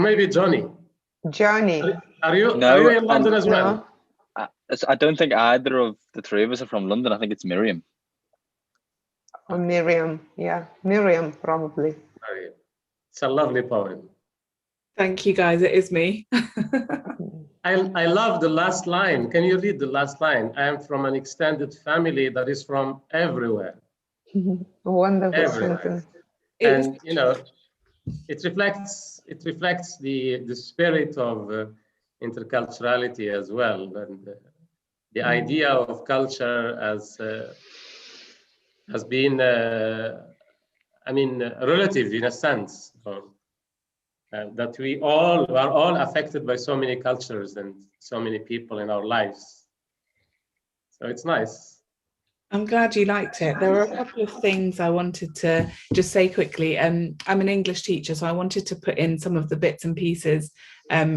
maybe Johnny. Johnny. Are you No, in London as well? No. I don't think either of the three of us are from London. I think it's Miriam. Or Miriam. Yeah, Miriam probably. It's a lovely poem. Thank you, guys. It is me. I love the last line. Can you read the last line? I am from an extended family that is from everywhere. Wonderful Everywhere. sentence. And you know, it reflects the spirit of interculturality as well, and the idea of culture has been, I mean, relative in a sense, that we are all affected by so many cultures and so many people in our lives. So it's nice. I'm glad you liked it. There were a couple of things I wanted to just say quickly. I'm an English teacher, so I wanted to put in some of the bits and pieces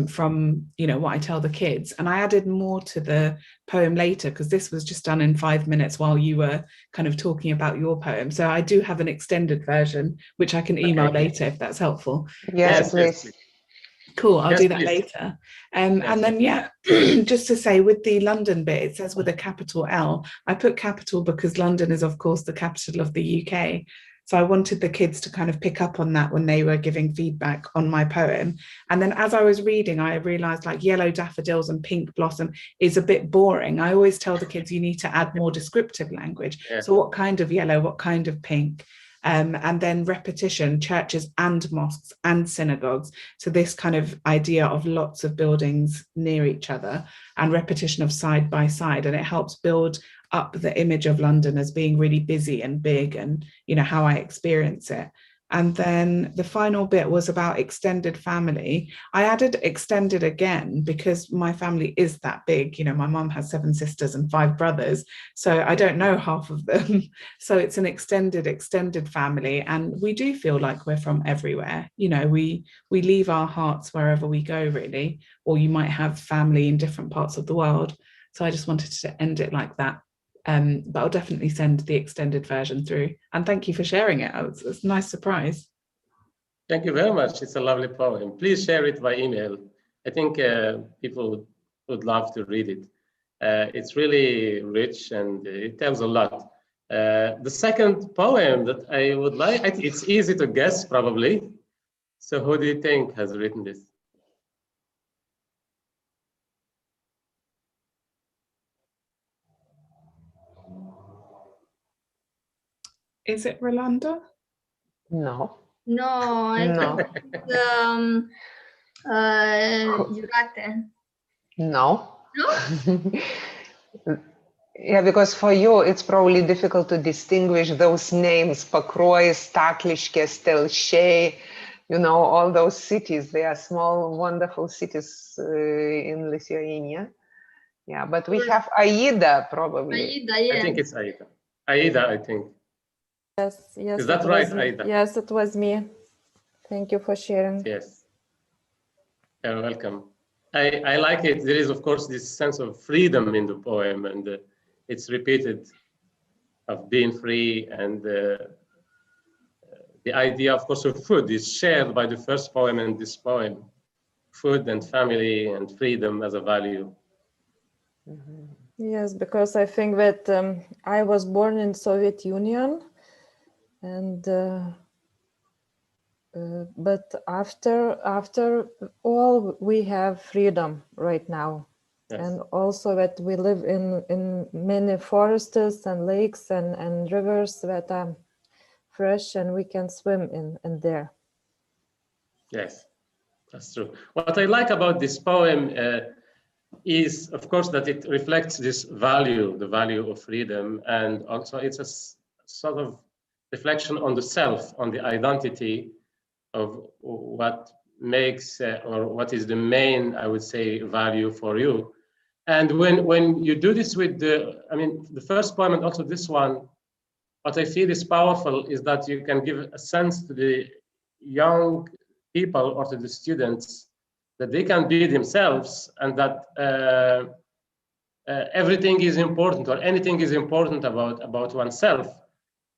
from, you know, what I tell the kids. And I added more to the poem later, because this was just done in 5 minutes while you were kind of talking about your poem. So I do have an extended version, which I can email later if that's helpful. Yes, please. Cool, I'll Yes, do that please. later. And then, yeah, just to say with the London bit, it says with a capital L. I put capital because London is, of course, the capital of the UK. So I wanted the kids to kind of pick up on that when they were giving feedback on my poem. And then as I was reading, I realized like yellow daffodils and pink blossom is a bit boring. I always tell the kids you need to add more descriptive language. Yeah. So what kind of yellow, what kind of pink? And then repetition, churches and mosques and synagogues. So this kind of idea of lots of buildings near each other and repetition of side by side. And it helps build up the image of London as being really busy and big and, you know, how I experience it. And then the final bit was about extended family. I added extended again because my family is that big. You know, my mum has 7 sisters and 5 brothers, so I don't know half of them. So it's an extended family, and we do feel like we're from everywhere. You know, we leave our hearts wherever we go, really, or you might have family in different parts of the world. So I just wanted to end it like that. But I'll definitely send the extended version through. And thank you for sharing it. It's a nice surprise. Thank you very much. It's a lovely poem. Please share it by email. I think people would love to read it. It's really rich and it tells a lot. The second poem that I would like, it's easy to guess probably. So who do you think has written this? Is it Rolanda? No. No, I No. think Jurate. No. No? Yeah, because for you, it's probably difficult to distinguish those names, Pakruois, Stakliškės, Telšiai, you know, all those cities. They are small, wonderful cities in Lithuania. Yeah, but we have Aida, probably. Aida, yeah. I think it's Aida. Aida, I think. Yes, yes. Is that right, Aida? Yes, it was me. Thank you for sharing. Yes. You're welcome. I like it. There is, of course, this sense of freedom in the poem, and it's repeated of being free, and the idea, of course, of food is shared by the first poem and this poem. Food and family and freedom as a value. Mhm. Yes, because I think that I was born in Soviet Union, and but after all, we have freedom right now. Yes. And also that we live in many forests and lakes and rivers that are fresh, and we can swim in there. Yes, that's true. What I like about this poem is, of course, that it reflects this value, the value of freedom, and also it's a sort of reflection on the self, on the identity of what makes or what is the main, I would say, value for you. And when you do this with the first poem and also this one, what I feel is powerful is that you can give a sense to the young people or to the students that they can be themselves, and that everything is important or anything is important about oneself.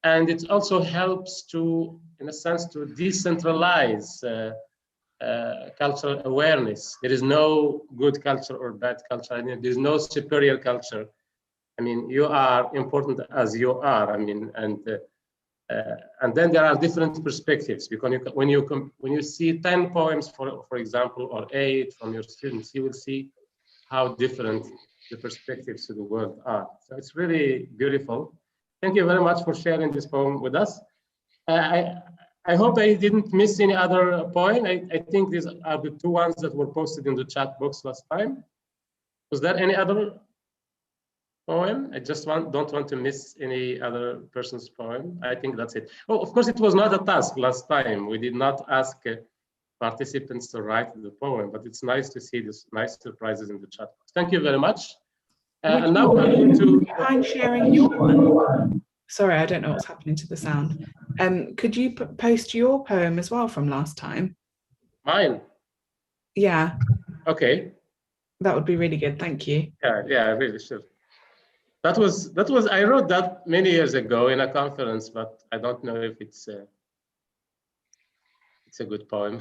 And it also helps to, in a sense, to decentralize cultural awareness. There is no good culture or bad culture. I mean, there's no superior culture. I mean, you are important as you are. I mean, and then there are different perspectives, because when you see 10 poems, for example, or 8 from your students, you will see how different the perspectives to the world are. So it's really beautiful. Thank you very much for sharing this poem with us. I hope I didn't miss any other poem. I think these are the 2 ones that were posted in the chat box last time. Was there any other poem? I just don't want to miss any other person's poem. I think that's it. Oh, of course, it was not a task last time. We did not ask participants to write the poem, but it's nice to see these nice surprises in the chat box. Thank you very much. And now I'm going to... Would you mind sharing your one? Sorry, I don't know what's happening to the sound. Could you post your poem as well from last time? Mine? Yeah. Okay. That would be really good. Thank you. Yeah, I really should. That was I wrote that many years ago in a conference, but I don't know if it's a good poem.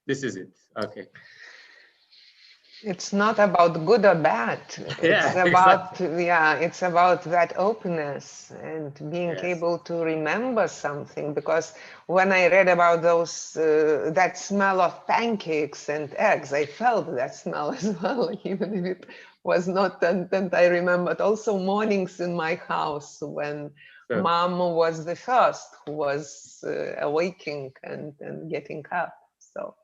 This is it. Okay. It's not about good or bad. It's about it's about that openness and being able to remember something. Because when I read about those that smell of pancakes and eggs, I felt that smell as well, even if it was not. And I remembered also mornings in my house when Mom was the first who was awaking and getting up. So.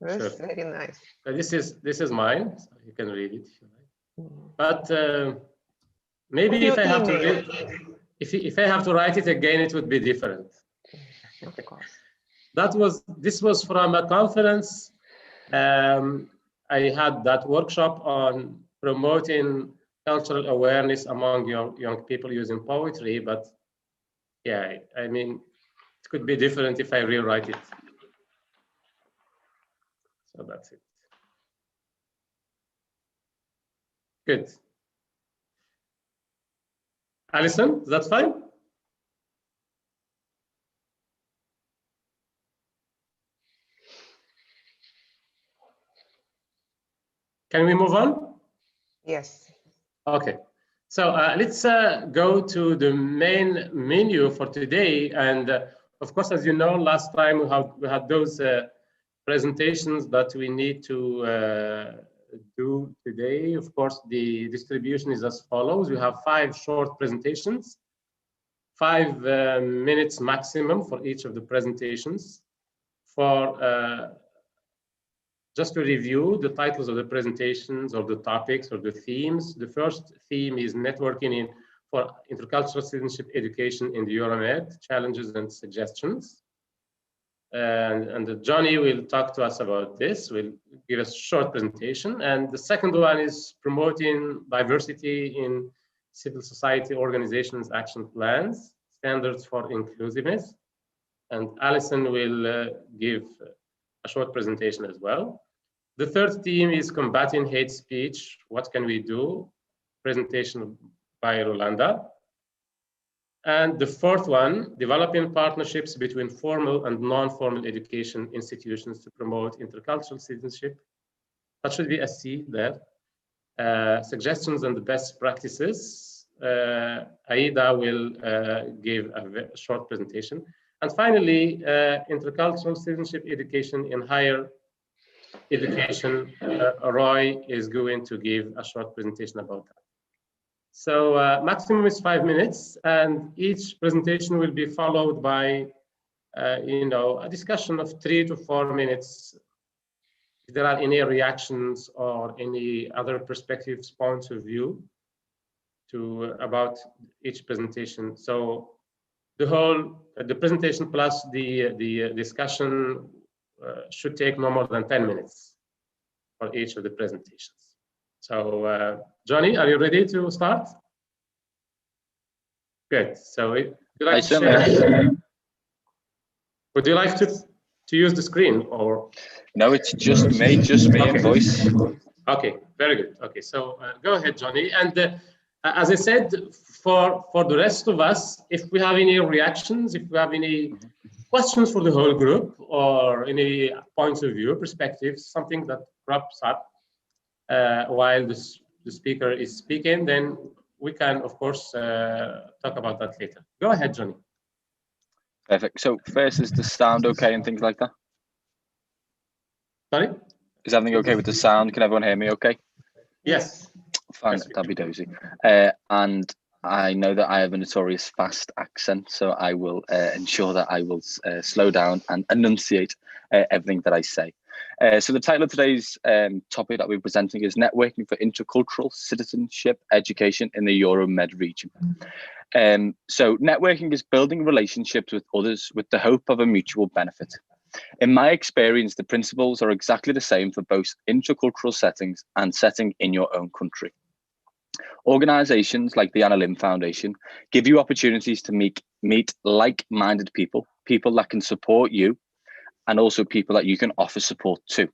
That's very nice. This is mine. So you can read it if you like. But maybe if I have to read, if I have to write it again, it would be different. Of course. This was from a conference. I had that workshop on promoting cultural awareness among young people using poetry. But yeah, I mean, it could be different if I rewrite it. So that's it. Good. Alison, is that fine? Can we move on? Yes. Okay. So let's go to the main menu for today. And of course, as you know, last time we had those presentations that we need to do today. Of course, the distribution is as follows. We have 5 short presentations, 5 minutes maximum for each of the presentations. For just to review the titles of the presentations or the topics or the themes. The first theme is networking for intercultural citizenship education in the Euromed, challenges and suggestions. And Johnny will talk to us about this. We'll give us a short presentation. And the second one is promoting diversity in civil society organizations' action plans, standards for inclusiveness. And Alison will give a short presentation as well. The third theme is combating hate speech. What can we do? Presentation by Rolanda. And the fourth one, developing partnerships between formal and non-formal education institutions to promote intercultural citizenship. That should be a C there. Suggestions and the best practices. Aida will give a short presentation. And finally, intercultural citizenship education in higher education. Roy is going to give a short presentation about that. So maximum is 5 minutes, and each presentation will be followed by, a discussion of 3 to 4 minutes. If there are any reactions or any other perspectives, points of view about each presentation. So the presentation plus the discussion should take no more than 10 minutes for each of the presentations. So, Johnny, are you ready to start? Good. So, would you like to use the screen or? No, it's just me and voice. Okay, very good. Okay, so go ahead, Johnny. And as I said, for the rest of us, if we have any reactions, if we have any questions for the whole group or any points of view, perspectives, something that crops up while the speaker is speaking, then we can, of course, talk about that later. Go ahead, Johnny. Perfect. So first, is the sound okay and things like that? Sorry? Is everything okay with the sound? Can everyone hear me okay? Yes. Fine, that'd be dozy. And I know that I have a notorious fast accent, so I will ensure that I will slow down and enunciate everything that I say. So the title of today's topic that we're presenting is Networking for Intercultural Citizenship Education in the Euromed region. So networking is building relationships with others with the hope of a mutual benefit. In my experience, the principles are exactly the same for both intercultural settings and setting in your own country. Organizations like the Anna Lim Foundation give you opportunities to meet like-minded people, people that can support you, and also people that you can offer support to.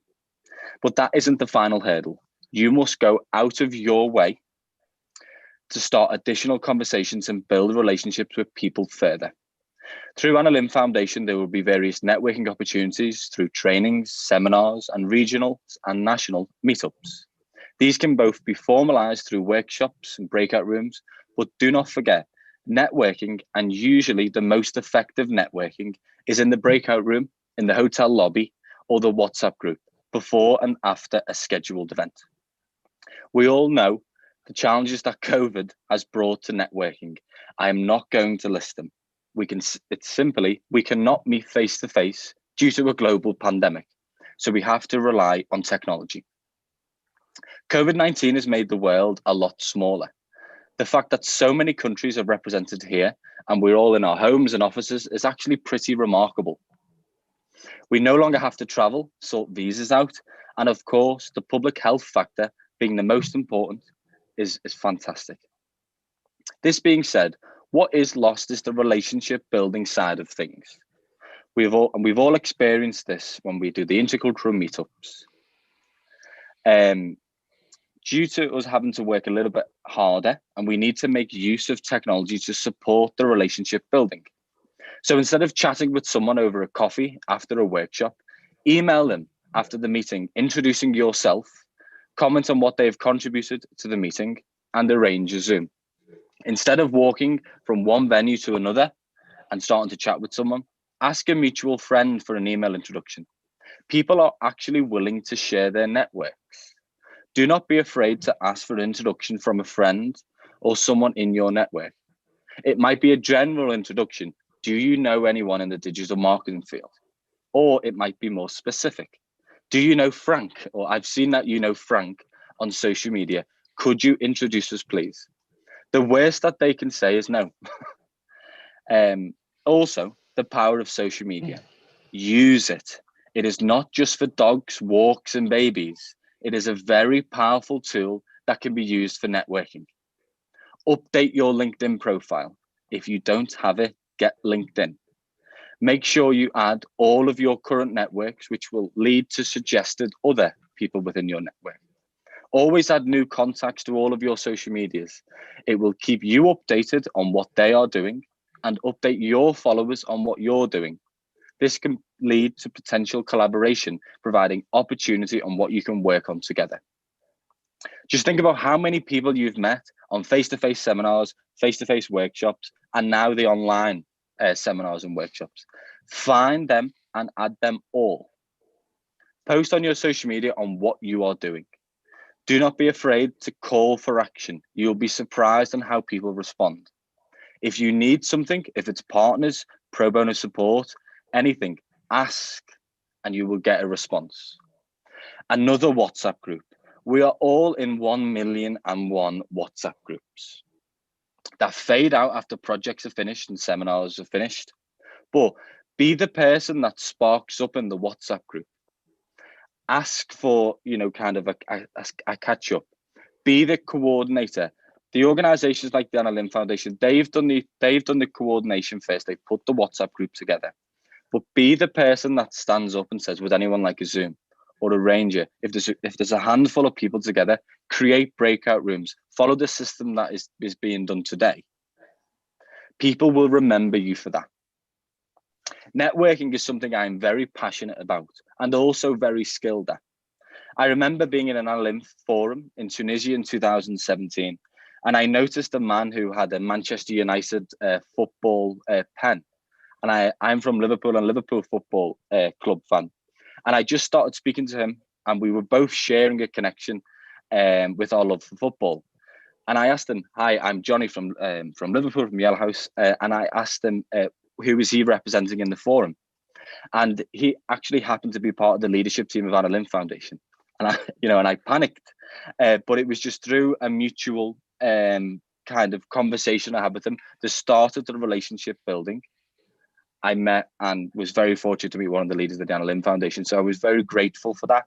But that isn't the final hurdle. You must go out of your way to start additional conversations and build relationships with people further. Through Anna Lim Foundation, there will be various networking opportunities through trainings, seminars, and regional and national meetups. These can both be formalized through workshops and breakout rooms, but do not forget, networking, and usually the most effective networking, is in the breakout room, in the hotel lobby, or the WhatsApp group, before and after a scheduled event. We all know the challenges that COVID has brought to networking. I am not going to list them. We cannot meet face to face due to a global pandemic. So we have to rely on technology. COVID-19 has made the world a lot smaller. The fact that so many countries are represented here and we're all in our homes and offices is actually pretty remarkable. We no longer have to travel, sort visas out, and of course, the public health factor being the most important is fantastic. This being said, what is lost is the relationship building side of things. We've all experienced this when we do the intercultural meetups. Due to us having to work a little bit harder, and we need to make use of technology to support the relationship building. So instead of chatting with someone over a coffee after a workshop, email them after the meeting, introducing yourself, comment on what they've contributed to the meeting, and arrange a Zoom. Instead of walking from one venue to another and starting to chat with someone, ask a mutual friend for an email introduction. People are actually willing to share their networks. Do not be afraid to ask for an introduction from a friend or someone in your network. It might be a general introduction. Do you know anyone in the digital marketing field? Or it might be more specific. Do you know Frank? Or I've seen that you know Frank on social media. Could you introduce us, please? The worst that they can say is no. Also, the power of social media. Use it. It is not just for dogs, walks, and babies. It is a very powerful tool that can be used for networking. Update your LinkedIn profile. If you don't have it, get LinkedIn. Make sure you add all of your current networks, which will lead to suggested other people within your network. Always add new contacts to all of your social medias. It will keep you updated on what they are doing and update your followers on what you're doing. This can lead to potential collaboration, providing opportunity on what you can work on together. Just think about how many people you've met on face-to-face seminars, face-to-face workshops, and now the online seminars and workshops. Find them and add them all. Post on your social media on what you are doing. Do not be afraid to call for action. You'll be surprised on how people respond. If you need something, if it's partners, pro bono support, anything, ask and you will get a response. Another WhatsApp group. We are all in 1,000,001 WhatsApp groups that fade out after projects are finished and seminars are finished. But be the person that sparks up in the WhatsApp group. Ask for, kind of a catch up. Be the coordinator. The organizations like the Anna Lim Foundation, they've done the coordination first. They put the WhatsApp group together. But be the person that stands up and says, would anyone like a Zoom or a Ranger? If there's a handful of people together, create breakout rooms. Follow the system that is being done today. People will remember you for that. Networking is something I'm very passionate about and also very skilled at. I remember being in an Analinth forum in Tunisia in 2017, and I noticed a man who had a Manchester United football pen. And I'm from Liverpool and Liverpool Football Club fan. And I just started speaking to him, and we were both sharing a connection with our love for football. And I asked him, "Hi, I'm Johnny from Liverpool, from Yellow House," and I asked him who was he representing in the forum, and he actually happened to be part of the leadership team of Analinth Foundation. And I panicked, but it was just through a mutual kind of conversation I had with him, the start of the relationship building. I met and was very fortunate to meet one of the leaders of the Analinth Foundation. So I was very grateful for that.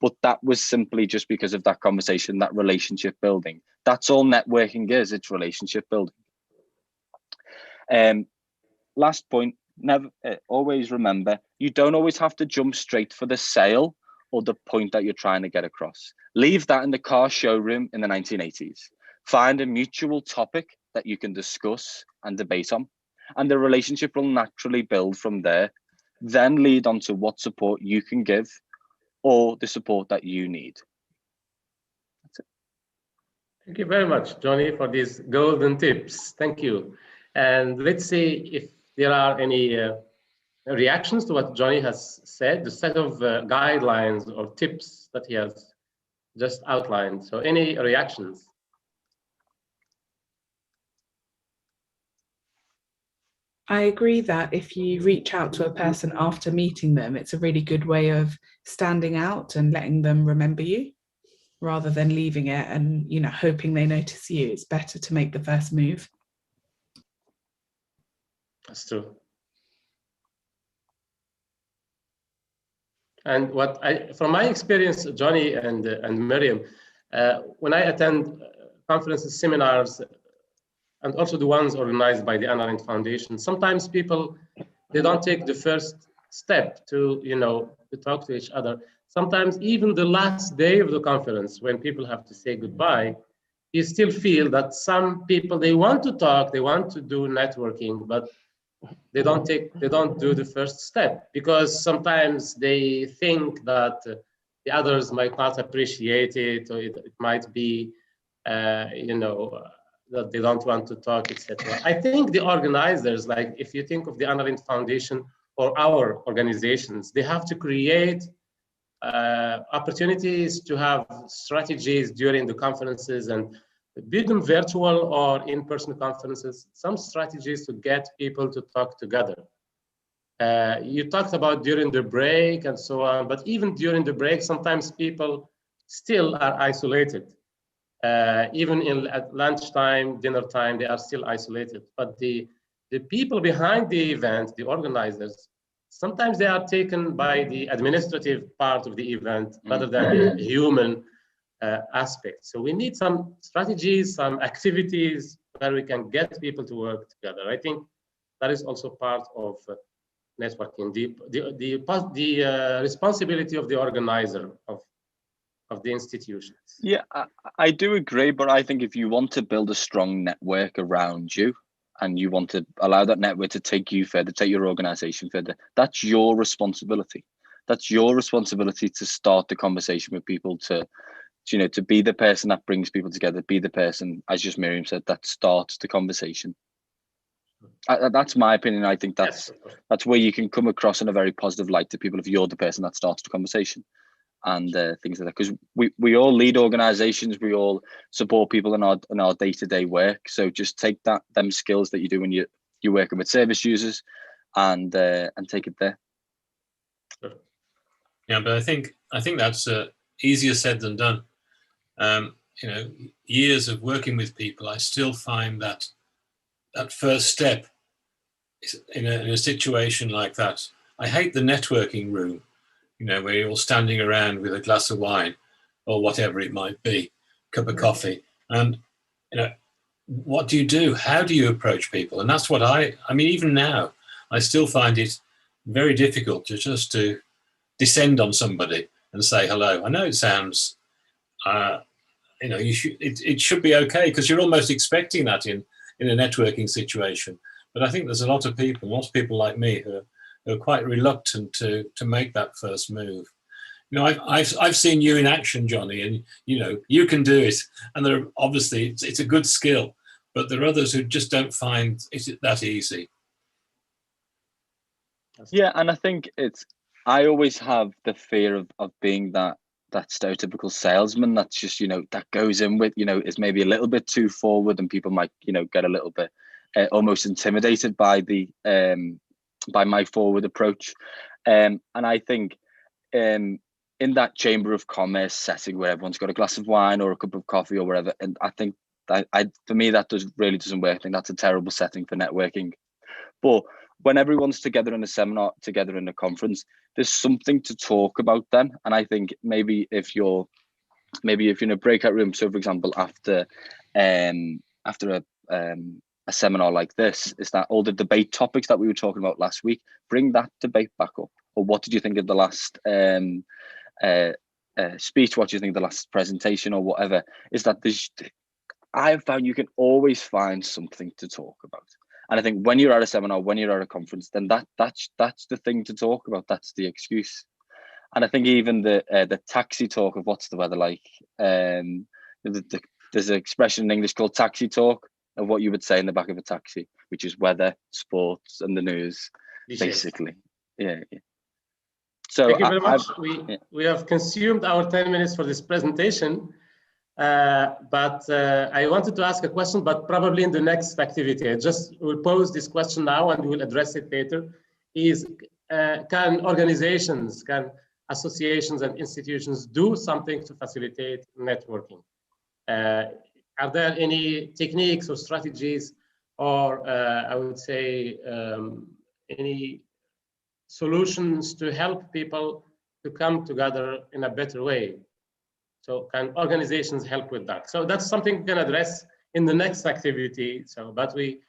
But that was simply just because of that conversation, that relationship building. That's all networking is, it's relationship building. Last point, never always remember, you don't always have to jump straight for the sale or the point that you're trying to get across. Leave that in the car showroom in the 1980s. Find a mutual topic that you can discuss and debate on, and the relationship will naturally build from there, then lead on to what support you can give or the support that you need. That's it. Thank you very much, Johnny, for these golden tips. Thank you. And let's see if there are any reactions to what Johnny has said, the set of guidelines or tips that he has just outlined. So any reactions? I agree that if you reach out to a person after meeting them, it's a really good way of standing out and letting them remember you rather than leaving it and, you know, hoping they notice you. It's better to make the first move. That's true. And from my experience, Johnny and Miriam, when I attend conferences, seminars, and also the ones organized by the Analinth Foundation, sometimes people, they don't take the first step to talk to each other. Sometimes even the last day of the conference, when people have to say goodbye, you still feel that some people, they want to talk, they want to do networking, but they don't do the first step because sometimes they think that the others might not appreciate it, or it might be, that they don't want to talk, etc. I think the organizers, like if you think of the Analinth Foundation or our organizations, they have to create opportunities to have strategies during the conferences, and be them virtual or in-person conferences, some strategies to get people to talk together. You talked about during the break and so on, but even during the break, sometimes people still are isolated. Even at lunchtime, dinner time, they are still isolated. But the people behind the event, the organizers, sometimes they are taken by the administrative part of the event rather than the human aspect. So we need some strategies, some activities where we can get people to work together. I think that is also part of networking, the responsibility of the organizer of the institutions. Yeah, I do agree, but I think if you want to build a strong network around you and you want to allow that network to take you further, take your organization further, that's your responsibility. That's your responsibility to start the conversation with people, to be the person that brings people together, be the person, as just Miriam said, that starts the conversation. That's my opinion. I think that's where you can come across in a very positive light to people if you're the person that starts the conversation. And things like that, because we all lead organizations, we all support people in our day-to-day work. So just take them skills that you do when you're working with service users and take it there. Yeah, but I think that's easier said than done. Years of working with people, I still find that first step in a situation like that. I hate the networking room, where you're all standing around with a glass of wine or whatever it might be, cup of coffee. And, what do you do? How do you approach people? And that's what I mean, even now, I still find it very difficult to descend on somebody and say hello. I know it sounds, it should be okay because you're almost expecting that in a networking situation. But I think there's a lot of people like me who who are quite reluctant to make that first move. You know, I've seen you in action, Johnny, and you know you can do it. And there are, obviously it's a good skill, but there are others who just don't find it that easy. Yeah, and I think I always have the fear of being that stereotypical salesman that's just, you know, that goes in with, you know, is maybe a little bit too forward, and people might, you know, get a little bit almost intimidated by by my forward approach. And I think in that chamber of commerce setting where everyone's got a glass of wine or a cup of coffee or whatever, and I think that for me that really doesn't work. I think that's a terrible setting for networking. But when everyone's together in a seminar, together in a conference, there's something to talk about then. And I think maybe if you're in a breakout room, so for example, after a seminar like this, is that all the debate topics that we were talking about last week, bring that debate back up. Or what did you think of the last speech? What do you think of the last presentation or whatever? Is that I've found you can always find something to talk about. And I think when you're at a seminar, when you're at a conference, then that's the thing to talk about. That's the excuse. And I think even the taxi talk of what's the weather like. There's an expression in English called taxi talk, of what you would say in the back of a taxi, which is weather, sports, and the news, basically. Yeah. So thank you very much. We have consumed our 10 minutes for this presentation. But I wanted to ask a question, but probably in the next activity. I just will pose this question now and we'll address it later. Can organizations, can associations and institutions do something to facilitate networking? Are there any techniques or strategies, or I would say any solutions to help people to come together in a better way? So can organizations help with that? So that's something we can address in the next activity. So, but we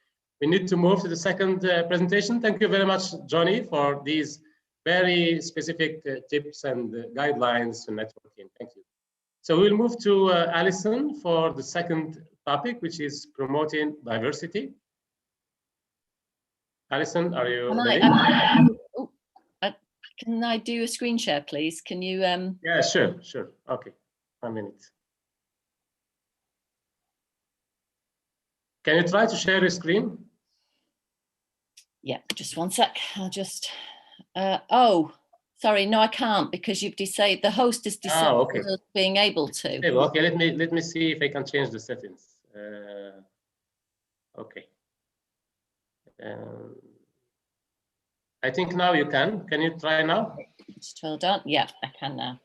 need to move to the second presentation. Thank you very much, Johnny, for these very specific tips and guidelines to networking. Thank you. So we'll move to Alison for the second topic, which is promoting diversity. Alison, are you ready? Can I do a screen share, please? Can you? Yeah, sure. Okay. 1 minute. Can you try to share your screen? Yeah, just 1 sec. I'll just, oh, sorry, no, I can't, because you've decided, the host has decided okay. Being able to. Okay, let me see if I can change the settings. Okay. I think now you can. Can you try now? Just hold on. Yeah, I can now.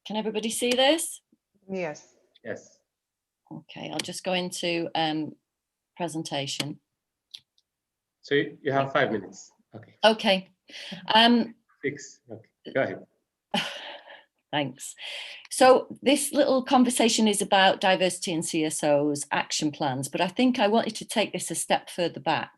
Can everybody see this? Yes. Yes. Okay, I'll just go into presentation. So you have 5 minutes. Okay. Okay. 6. Okay. Go ahead. Thanks. So this little conversation is about diversity in CSOs, action plans, but I think I wanted to take this a step further back,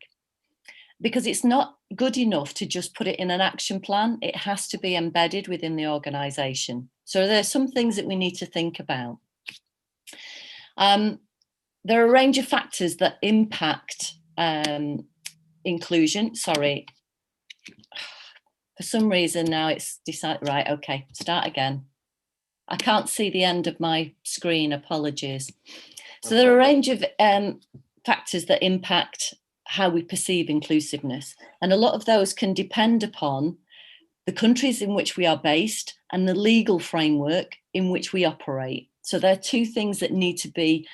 because it's not good enough to just put it in an action plan. It has to be embedded within the organization. So there are some things that we need to think about. There are a range of factors that impact inclusion. Sorry, for some reason now it's decided, right, okay, start again. I can't see the end of my screen, apologies. So there are a range of factors that impact how we perceive inclusiveness. And a lot of those can depend upon the countries in which we are based and the legal framework in which we operate. So there are two things that need to be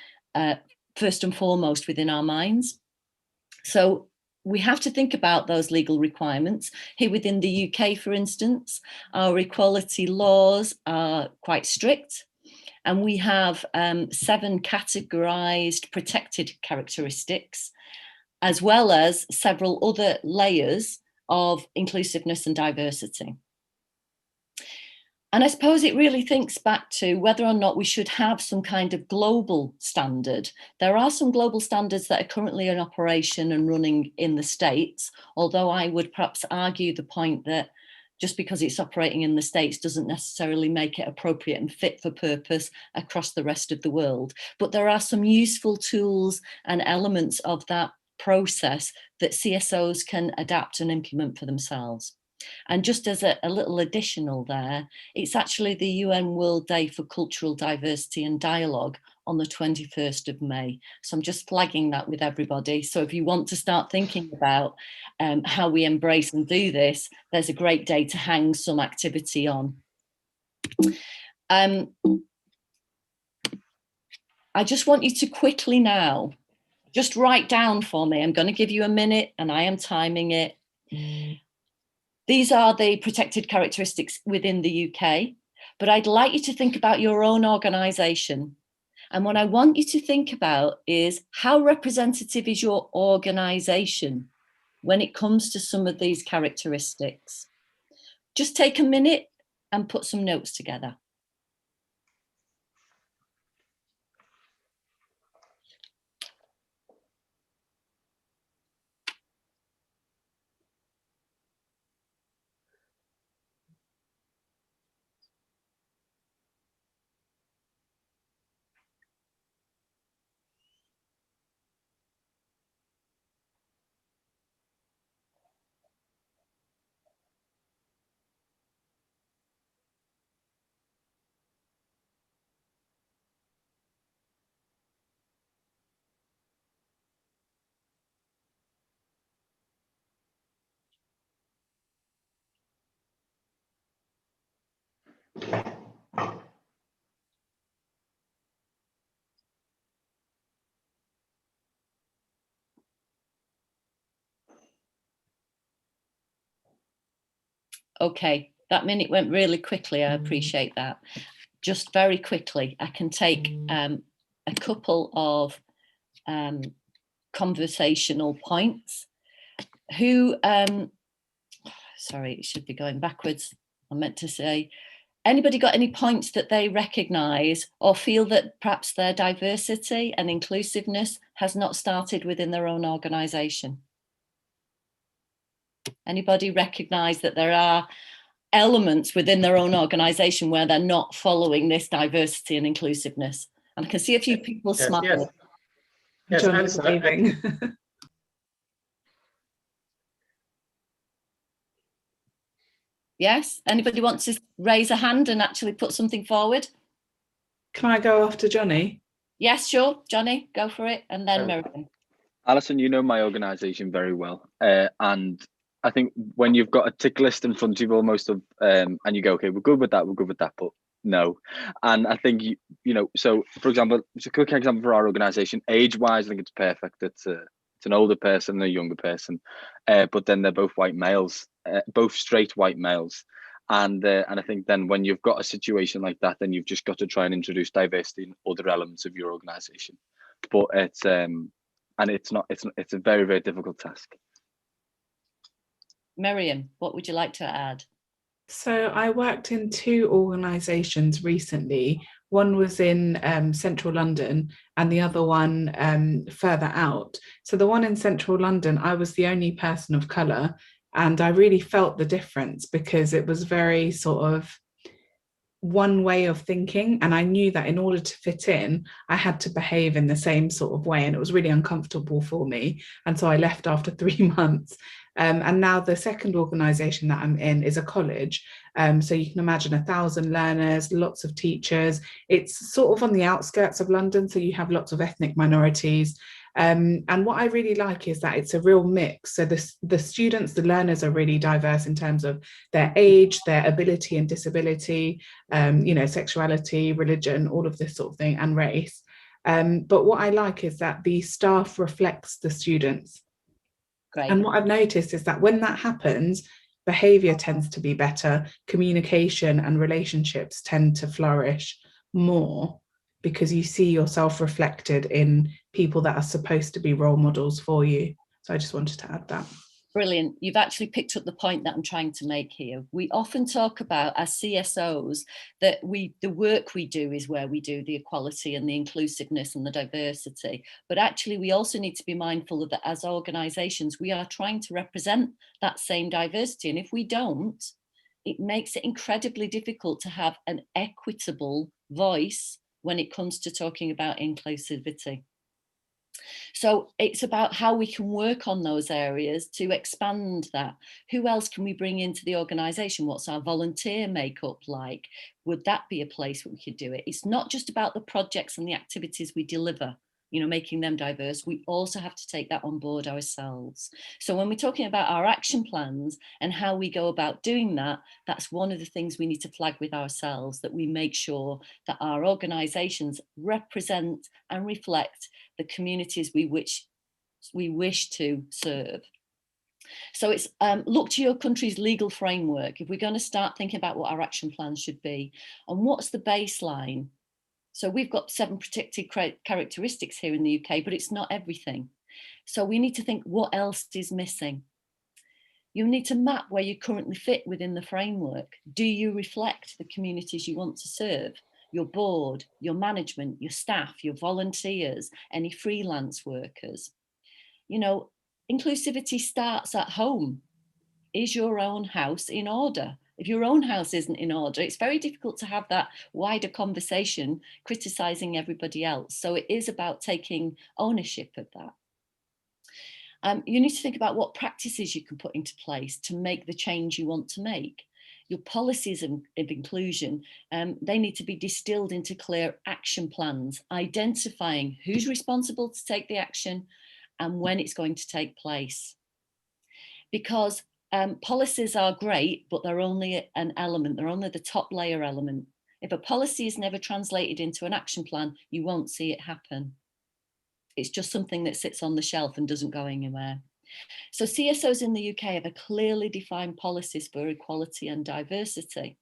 first and foremost within our minds. So we have to think about those legal requirements. Here within the UK, for instance, our equality laws are quite strict, and we have 7 categorized protected characteristics, as well as several other layers of inclusiveness and diversity. And I suppose it really thinks back to whether or not we should have some kind of global standard. There are some global standards that are currently in operation and running in the States, although I would perhaps argue the point that just because it's operating in the States doesn't necessarily make it appropriate and fit for purpose across the rest of the world. But there are some useful tools and elements of that process that CSOs can adapt and implement for themselves. And just as a little additional there, it's actually the UN World Day for Cultural Diversity and Dialogue on the 21st of May. So I'm just flagging that with everybody. So if you want to start thinking about how we embrace and do this, there's a great day to hang some activity on. I just want you to quickly now, just write down for me. I'm going to give you a minute and I am timing it. These are the protected characteristics within the UK, but I'd like you to think about your own organisation. And what I want you to think about is how representative is your organisation when it comes to some of these characteristics. Just take a minute and put some notes together. Okay, that minute went really quickly. I appreciate that. Just very quickly, I can take a couple of conversational points. Who, sorry, it should be going backwards. I meant to say, anybody got any points that they recognise or feel that perhaps their diversity and inclusiveness has not started within their own organisation? Anybody recognise that there are elements within their own organisation where they're not following this diversity and inclusiveness? And I can see a few people smiling. Yes, Johnny's waving. Yes, anybody wants to raise a hand and actually put something forward? Can I go after Johnny? Yes, sure, Johnny, go for it, and then Miriam. Alison, you know my organisation very well, and I think when you've got a tick list in front of you almost of, and you go, okay, we're good with that, but no. And I think, you know, so for example, it's a quick example for our organisation, age-wise, I think it's perfect. It's an older person and a younger person, but then they're both white males, both straight white males. And I think then when you've got a situation like that, then you've just got to try and introduce diversity in other elements of your organisation. But it's and it's a very, very difficult task. Miriam, what would you like to add? So I worked in 2 organisations recently. One was in central London and the other one further out. So the one in central London, I was the only person of colour, and I really felt the difference because it was very sort of one way of thinking, and I knew that in order to fit in, I had to behave in the same sort of way, and it was really uncomfortable for me. And so I left after 3 months. And now the second organisation that I'm in is a college. So you can imagine 1,000 learners, lots of teachers. It's sort of on the outskirts of London, so you have lots of ethnic minorities. And what I really like is that it's a real mix. So the students, the learners are really diverse in terms of their age, their ability and disability, you know, sexuality, religion, all of this sort of thing, and race. But what I like is that the staff reflects the students. Great. And what I've noticed is that when that happens, behaviour tends to be better, communication and relationships tend to flourish more because you see yourself reflected in people that are supposed to be role models for you. So I just wanted to add that. Brilliant. You've actually picked up the point that I'm trying to make here. We often talk about as CSOs that the work we do is where we do the equality and the inclusiveness and the diversity. But actually, we also need to be mindful of that as organisations, we are trying to represent that same diversity. And if we don't, it makes it incredibly difficult to have an equitable voice when it comes to talking about inclusivity. So it's about how we can work on those areas to expand that. Who else can we bring into the organisation? What's our volunteer makeup like? Would that be a place where we could do it? It's not just about the projects and the activities we deliver, you know, making them diverse. We also have to take that on board ourselves. So when we're talking about our action plans and how we go about doing that, that's one of the things we need to flag with ourselves, that we make sure that our organisations represent and reflect the communities we wish to serve. So it's look to your country's legal framework if we're going to start thinking about what our action plans should be and what's the baseline. So we've got 7 protected characteristics here in the UK, but it's not everything. So we need to think what else is missing. You need to map where you currently fit within the framework. Do you reflect the communities you want to serve? Your board, your management, your staff, your volunteers, any freelance workers. You know, inclusivity starts at home. Is your own house in order? If your own house isn't in order, it's very difficult to have that wider conversation criticising everybody else. So it is about taking ownership of that. You need to think about what practices you can put into place to make the change you want to make. Your policies of inclusion, they need to be distilled into clear action plans, identifying who's responsible to take the action and when it's going to take place. Because policies are great, but they're only an element, they're only the top layer element. If a policy is never translated into an action plan, you won't see it happen. It's just something that sits on the shelf and doesn't go anywhere. So CSOs in the UK have a clearly defined policies for equality and diversity.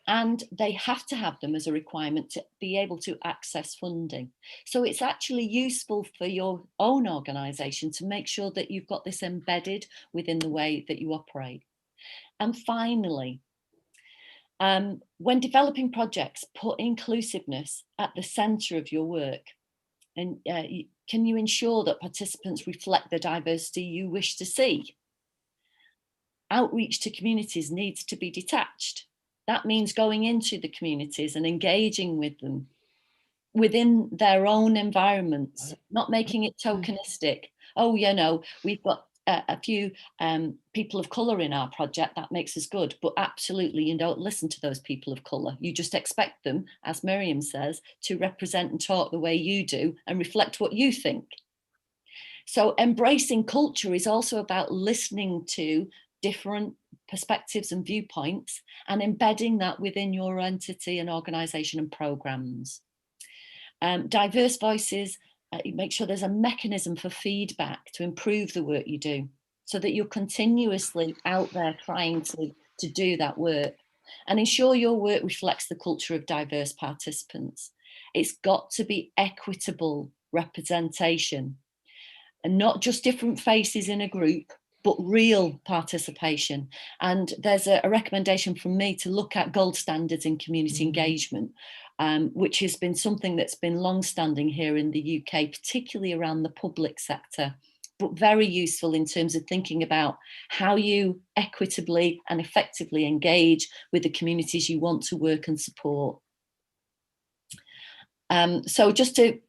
And they have to have them as a requirement to be able to access funding. So it's actually useful for your own organisation to make sure that you've got this embedded within the way that you operate. And finally, when developing projects, put inclusiveness at the centre of your work. And can you ensure that participants reflect the diversity you wish to see? Outreach to communities needs to be detached. That means going into the communities and engaging with them within their own environments, not making it tokenistic. Oh, you know, we've got a few people of colour in our project, that makes us good. But absolutely, you don't listen to those people of colour. You just expect them, as Miriam says, to represent and talk the way you do and reflect what you think. So embracing culture is also about listening to different perspectives and viewpoints and embedding that within your entity and organisation and programmes. Diverse voices, make sure there's a mechanism for feedback to improve the work you do so that you're continuously out there trying to do that work, and ensure your work reflects the culture of diverse participants. It's got to be equitable representation and not just different faces in a group, but real participation. And there's a recommendation from me to look at gold standards in community engagement, which has been something that's been long-standing here in the UK, particularly around the public sector, but very useful in terms of thinking about how you equitably and effectively engage with the communities you want to work and support. So just to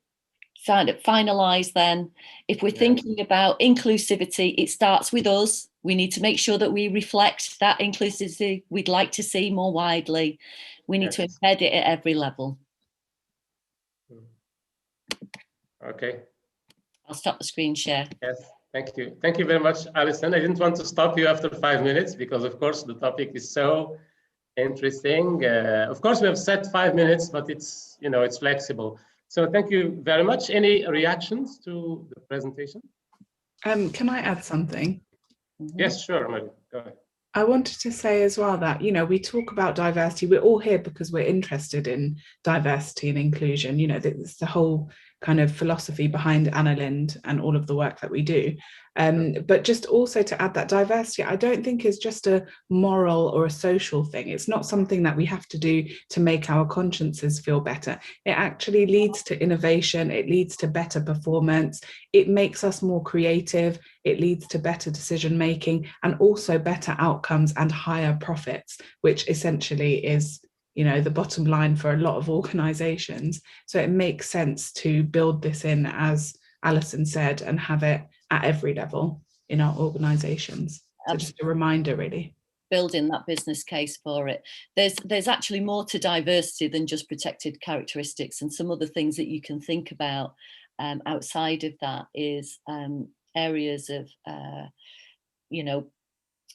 finalise then, if we're thinking about inclusivity, it starts with us. We need to make sure that we reflect that inclusivity we'd like to see more widely. We need to embed it at every level. Okay. I'll stop the screen share. Yes, thank you. Thank you very much, Alison. I didn't want to stop you after 5 minutes because, of course, the topic is so interesting. Of course, we have set 5 minutes, but it's, you know, it's flexible. So thank you very much. Any reactions to the presentation? Can I add something? Yes, sure, Marie. Go ahead. I wanted to say as well that, you know, we talk about diversity. We're all here because we're interested in diversity and inclusion. You know, it's the whole kind of philosophy behind Anna Lindh and all of the work that we do. But just also to add that diversity, I don't think is just a moral or a social thing. It's not something that we have to do to make our consciences feel better. It actually leads to innovation. It leads to better performance. It makes us more creative. It leads to better decision making and also better outcomes and higher profits, which essentially is, you know, the bottom line for a lot of organizations. So it makes sense to build this in as Alison said, and have it at every level in our organisations. So just a reminder, really. Building that business case for it. There's actually more to diversity than just protected characteristics, and some other things that you can think about outside of that is areas of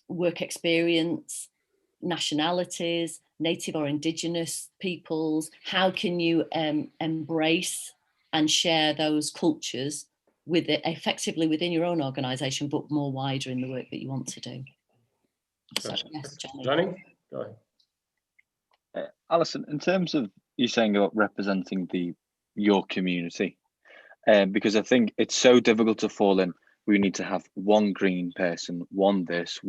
work experience, nationalities, native or indigenous peoples. How can you embrace and share those cultures with it effectively within your own organisation, but more wider in the work that you want to do? So, yes, Johnny, go ahead. Alison, in terms of you saying about representing your community, because I think it's so difficult to fall in. We need to have one green person, one this,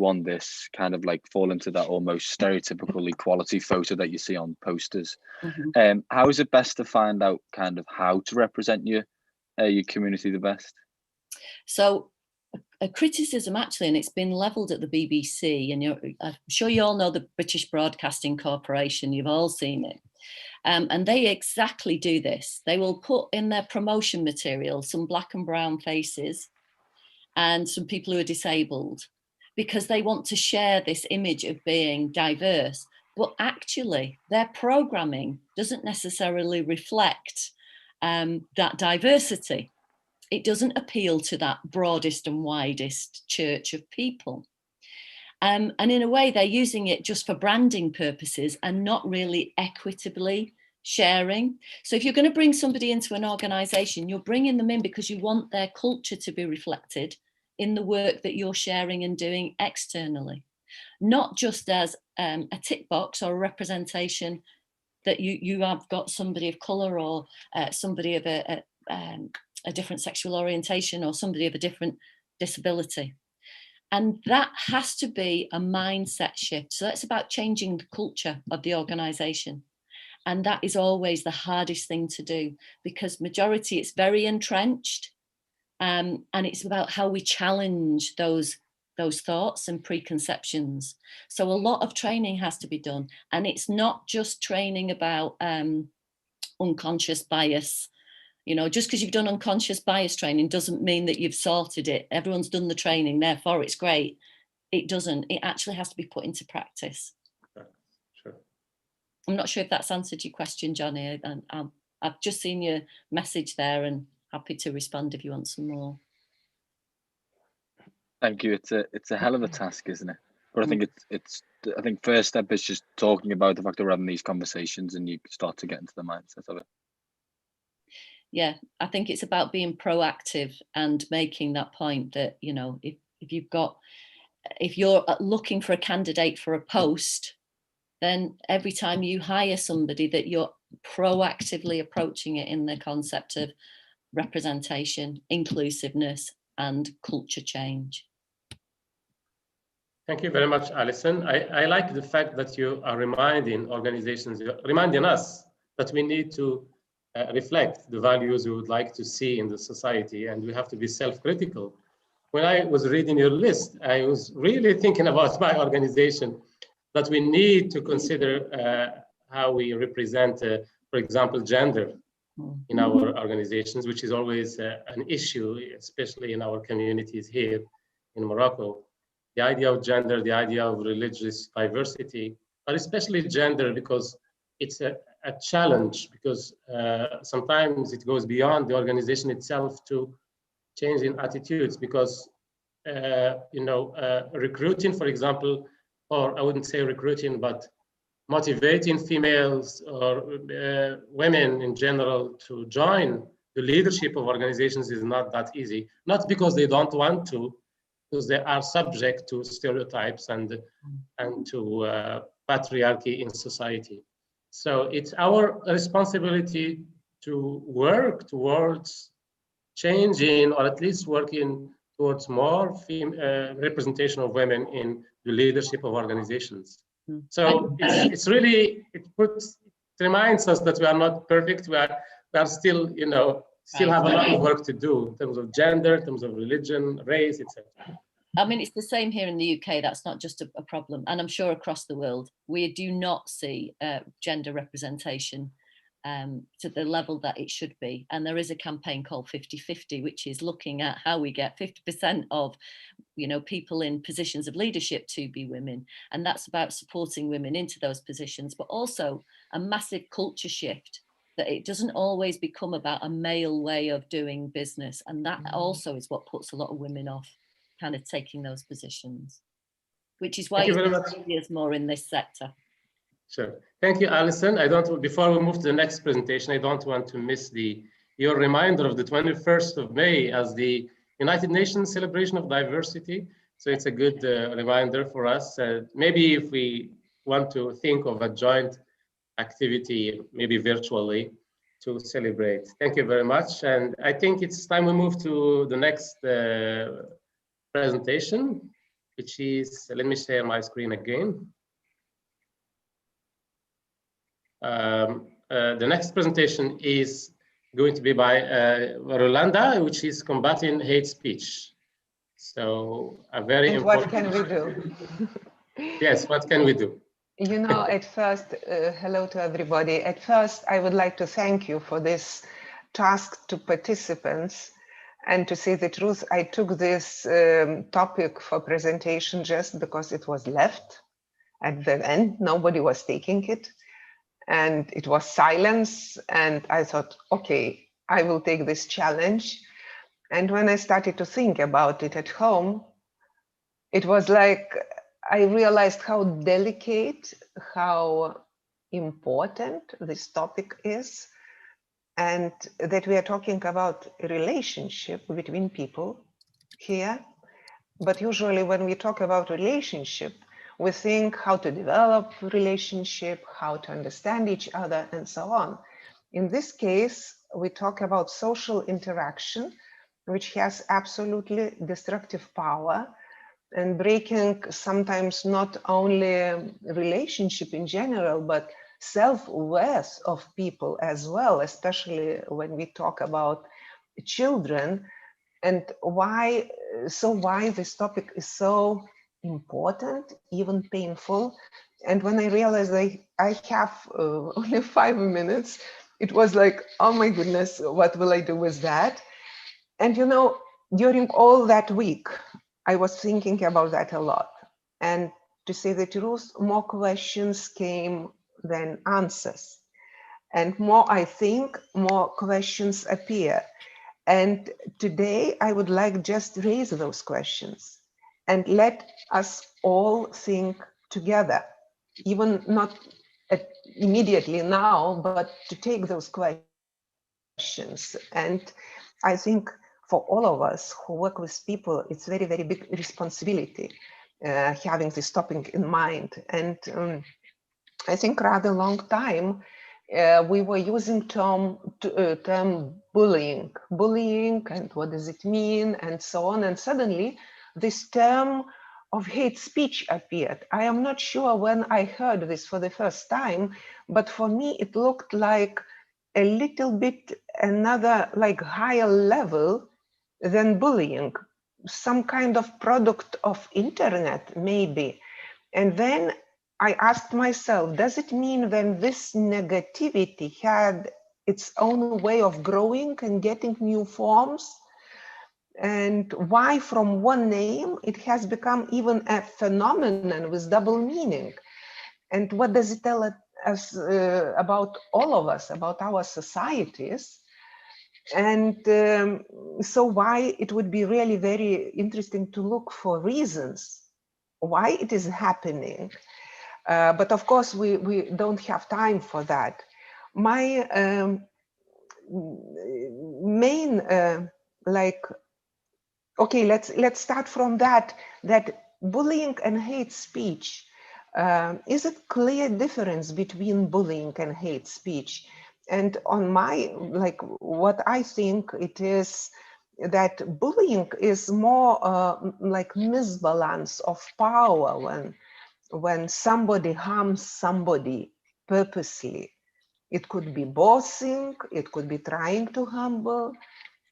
kind of like fall into that almost stereotypical equality photo that you see on posters. Mhm. How is it best to find out kind of how to represent your community the best? So a criticism actually, and it's been levelled at the BBC, and I'm sure you all know the British Broadcasting Corporation, you've all seen it. And they exactly do this. They will put in their promotion material some black and brown faces and some people who are disabled, because they want to share this image of being diverse. But actually, their programming doesn't necessarily reflect that diversity. It doesn't appeal to that broadest and widest church of people. And in a way, they're using it just for branding purposes and not really equitably sharing. So if you're going to bring somebody into an organisation, you're bringing them in because you want their culture to be reflected in the work that you're sharing and doing externally, not just as a tick box or a representation that you have got somebody of colour or somebody of a different sexual orientation or somebody of a different disability. And that has to be a mindset shift. So that's about changing the culture of the organisation. And that is always the hardest thing to do, because majority, it's very entrenched. And it's about how we challenge those thoughts and preconceptions. So a lot of training has to be done. And it's not just training about unconscious bias. Just because you've done unconscious bias training doesn't mean that you've sorted it. Everyone's done the training, therefore it's great. It doesn't. It actually has to be put into practice. Sure. I'm not sure if that's answered your question, Johnny. And I've just seen your message there and happy to respond if you want some more. Thank you. It's a hell of a task, isn't it? But I think I think first step is just talking about the fact that we're having these conversations and you start to get into the mindset of it. Yeah, I think it's about being proactive and making that point that, if you're looking for a candidate for a post, then every time you hire somebody, that you're proactively approaching it in the concept of representation, inclusiveness, and culture change. Thank you very much, Alison. I like the fact that you are reminding organizations, reminding us that we need to reflect the values we would like to see in the society, and we have to be self-critical. When I was reading your list, I was really thinking about my organization, that we need to consider how we represent, for example, gender in our organizations, which is always an issue, especially in our communities here in Morocco. The idea of gender, the idea of religious diversity, but especially gender, because it's a challenge, because sometimes it goes beyond the organization itself to changing attitudes, because recruiting, for example, or I wouldn't say recruiting, but motivating females or women in general to join the leadership of organizations is not that easy. Not because they don't want to, because they are subject to stereotypes and to patriarchy in society. So it's our responsibility to work towards changing, or at least working towards more representation of women in the leadership of organizations. So it's really, it reminds us that we are not perfect. We are still, still have a lot of work to do in terms of gender, in terms of religion, race, etc. I mean, it's the same here in the UK. That's not just a problem. And I'm sure across the world, we do not see gender representation to the level that it should be. And there is a campaign called 50/50, which is looking at how we get 50% of, you know, people in positions of leadership to be women. And that's about supporting women into those positions, but also a massive culture shift, that it doesn't always become about a male way of doing business. And that also is what puts a lot of women off kind of taking those positions, which is why Thank you very much. there's more in this sector. Sure. Thank you, Alison. Before we move to the next presentation, I don't want to miss your reminder of the 21st of May as the United Nations Celebration of Diversity. So it's a good reminder for us. Maybe if we want to think of a joint activity, maybe virtually, to celebrate. Thank you very much. And I think it's time we move to the next presentation, which is, let me share my screen again. The next presentation is going to be by Rolanda, which is combating hate speech. So a very important. What can we do? Yes, what can we do? You know, at first, hello to everybody. At first, I would like to thank you for this task to participants. And to say the truth, I took this topic for presentation just because it was left at the end. Nobody was taking it. And it was silence. And I thought, okay, I will take this challenge. And when I started to think about it at home, it was like I realized how delicate, how important this topic is, and that we are talking about a relationship between people here. But usually when we talk about relationship, we think how to develop relationship, how to understand each other, and so on. In this case, we talk about social interaction, which has absolutely destructive power and breaking sometimes not only relationship in general, but self-worth of people as well, especially when we talk about children. And why this topic is so important, even painful. And when I realized I have only 5 minutes, it was like, oh my goodness, what will I do with that? And you know, during all that week, I was thinking about that a lot. And to say the truth, more questions came than answers. And more I think, more questions appear. And today I would like just to raise those questions and let us all think together, even not immediately now, but to take those questions. And I think for all of us who work with people, it's very, very big responsibility having this topic in mind. And I think rather long time, we were using term bullying, and what does it mean, and so on. And suddenly this term of hate speech appeared. I am not sure when I heard this for the first time, but for me, it looked like a little bit another like higher level than bullying, some kind of product of internet maybe. And then I asked myself, does it mean then this negativity had its own way of growing and getting new forms? And why from one name it has become even a phenomenon with double meaning? And what does it tell us about all of us, about our societies? And so why it would be really very interesting to look for reasons why it is happening. But of course, we don't have time for that. My main, okay, let's start from that bullying and hate speech. Is a clear difference between bullying and hate speech? And on my, what I think it is that bullying is more like misbalance of power when somebody harms somebody purposely. It could be bossing, it could be trying to humble,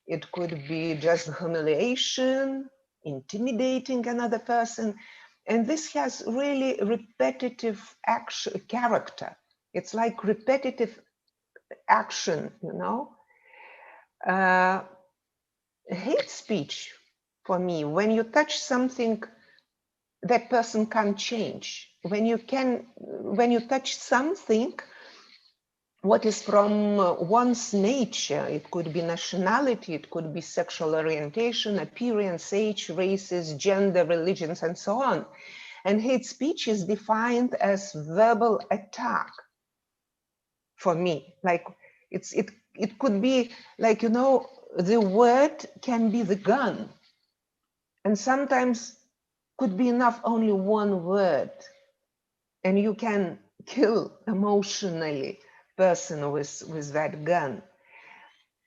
it could be just humiliation, intimidating another person. And this has really repetitive character. It's like repetitive action, you know. Hate speech, for me, when you touch something that person can't change, when you touch something what is from one's nature, it could be nationality, it could be sexual orientation, appearance, age, races, gender, religions, and so on. And hate speech is defined as verbal attack for me. Like it could be like, you know, the word can be the gun. And sometimes could be enough only one word. And you can kill emotionally person with that gun.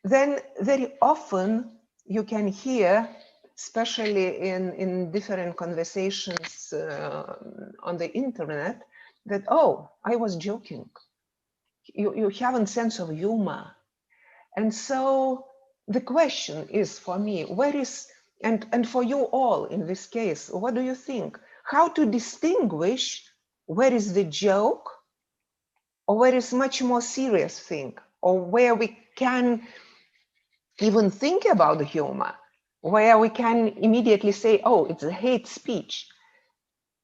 Then very often you can hear, especially in different conversations on the internet, that, oh, I was joking. You haven't sense of humor. And so the question is for me, where is, and for you all in this case, what do you think? How to distinguish where is the joke or where is much more serious thing, or where we can even think about the humor, where we can immediately say, oh, it's a hate speech.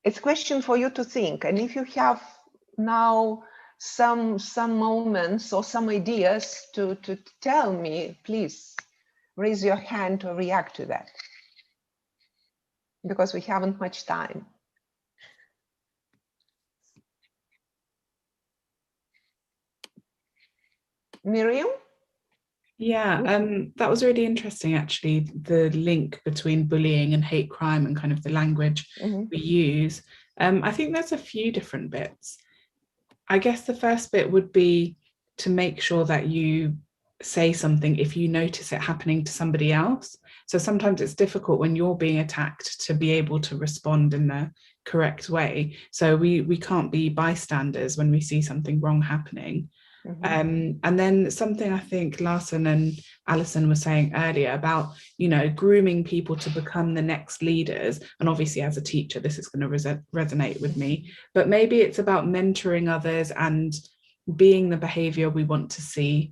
It's a question for you to think. And if you have now some moments or some ideas to tell me, please raise your hand to react to that, because we haven't much time. Miriam? Yeah, that was really interesting, actually, the link between bullying and hate crime and kind of the language we use. I think there's a few different bits. I guess the first bit would be to make sure that you say something if you notice it happening to somebody else. So sometimes it's difficult when you're being attacked to be able to respond in the correct way. So we can't be bystanders when we see something wrong happening. And then something I think Larson and Alison were saying earlier about, you know, grooming people to become the next leaders. And obviously as a teacher, this is going to resonate with me, but maybe it's about mentoring others and being the behavior we want to see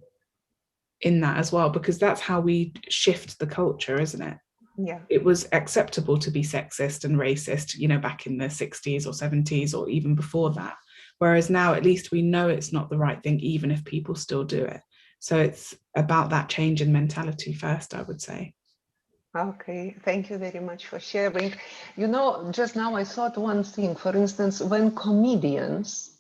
in that as well, because that's how we shift the culture, isn't it? Yeah. It was acceptable to be sexist and racist, you know, back in the 60s or 70s or even before that. Whereas now, at least we know it's not the right thing, even if people still do it. So it's about that change in mentality first, I would say. Okay, thank you very much for sharing. You know, just now I thought one thing, for instance, when comedians,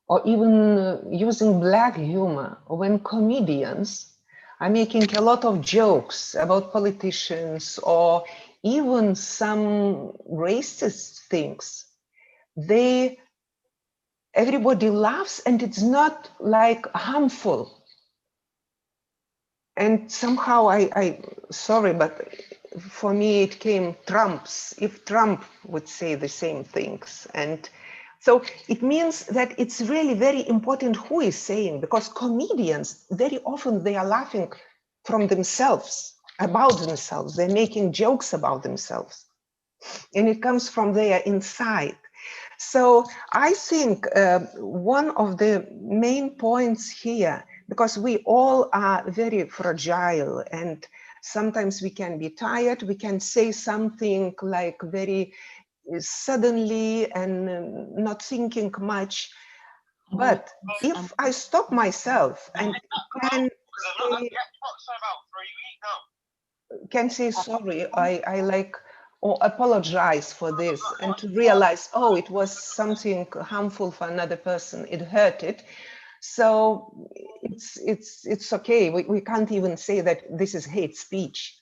or even using black humor, when comedians are making a lot of jokes about politicians or even some racist things, everybody laughs and it's not like harmful. And somehow sorry, but for me it came Trump's, if Trump would say the same things. And so it means that it's really very important who is saying, because comedians, very often they are laughing from themselves, about themselves. They're making jokes about themselves. And it comes from their inside. So I think one of the main points here, because we all are very fragile and sometimes we can be tired, we can say something like very suddenly and not thinking much. But if I stop myself and can say sorry, I like, or apologize for this, and to realize, oh, it was something harmful for another person, it hurt it. So it's okay. We can't even say that this is hate speech.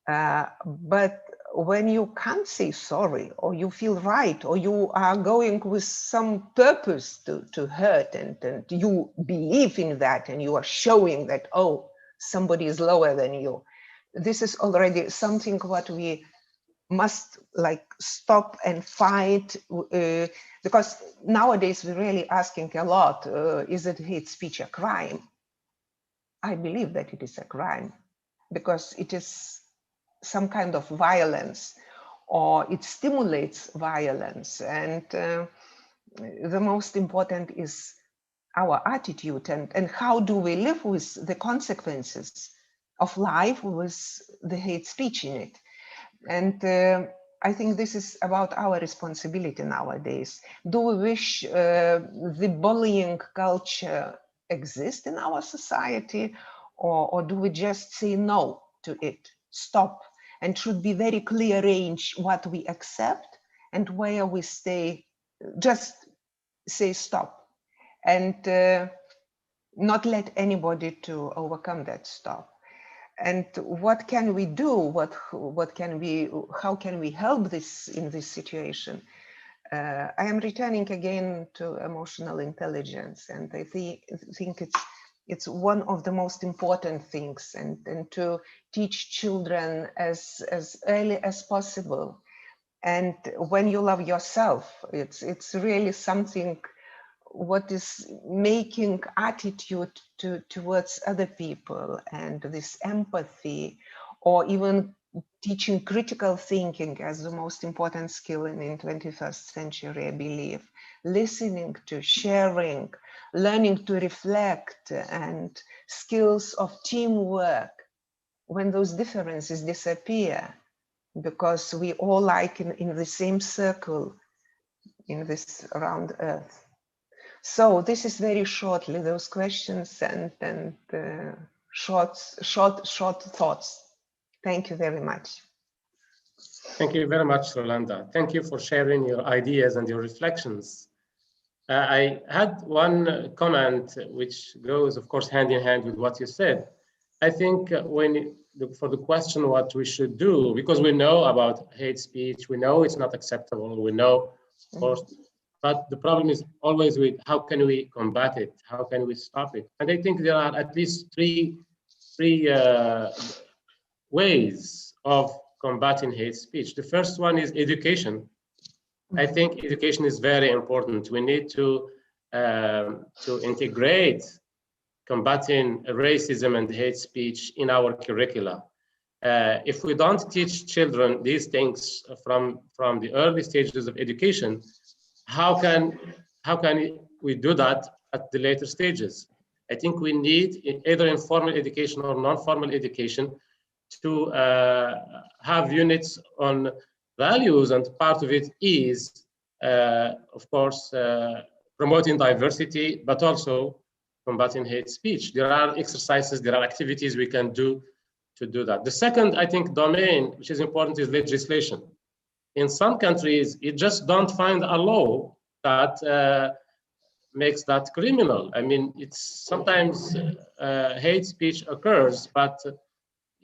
But when you can't say sorry, or you feel right, or you are going with some purpose to hurt, and you believe in that, and you are showing that, oh, somebody is lower than you, this is already something what we must like stop and fight, because nowadays we're really asking a lot, is it hate speech a crime? I believe that it is a crime, because it is some kind of violence, or it stimulates violence. And the most important is our attitude, and how do we live with the consequences of life with the hate speech in it. And I think this is about our responsibility nowadays. Do we wish the bullying culture exists in our society, or do we just say no to it, stop, and should be very clear range what we accept and where we stay, just say stop, and not let anybody to overcome that stop. And what can we do? What can we? How can we help this in this situation? I am returning again to emotional intelligence, and I think it's one of the most important things, and to teach children as early as possible. And when you love yourself, it's really something what is making attitude towards other people, and this empathy, or even teaching critical thinking as the most important skill in 21st century, I believe. Listening to, sharing, learning to reflect, and skills of teamwork when those differences disappear, because we all like in the same circle in this round earth. So this is very shortly those questions and short thoughts. Thank you very much. Thank you very much, Rolanda. Thank you for sharing your ideas and your reflections. I had one comment which goes, of course, hand in hand with what you said. I think for the question what we should do, because we know about hate speech, we know it's not acceptable, we know, of course, but the problem is always with how can we combat it? How can we stop it? And I think there are at least three ways of combating hate speech. The first one is education. I think education is very important. We need to integrate combating racism and hate speech in our curricula. If we don't teach children these things from the early stages of education, how can we do that at the later stages? I think we need either informal education or non-formal education to have units on values, and part of it is, of course, promoting diversity, but also combating hate speech. There are exercises, there are activities we can do to do that. The second, I think, domain, which is important, is legislation. In some countries, you just don't find a law that makes that criminal. I mean, it's sometimes hate speech occurs, but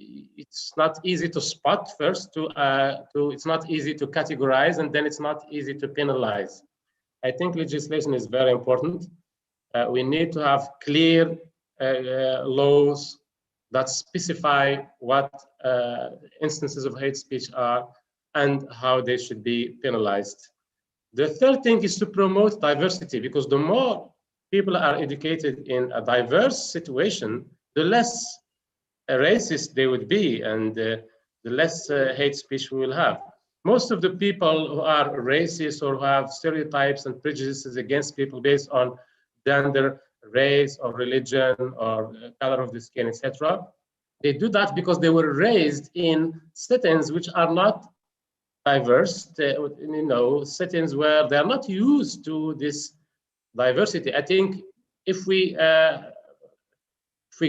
it's not easy to spot first, it's not easy to categorize, and then it's not easy to penalize. I think legislation is very important. We need to have clear laws that specify what instances of hate speech are and how they should be penalized. The third thing is to promote diversity, because the more people are educated in a diverse situation, the less racist they would be, and the less hate speech we will have. Most of the people who are racist or who have stereotypes and prejudices against people based on gender, race, or religion, or color of the skin, etc., they do that because they were raised in settings which are not diverse, settings where they are not used to this diversity. I think if we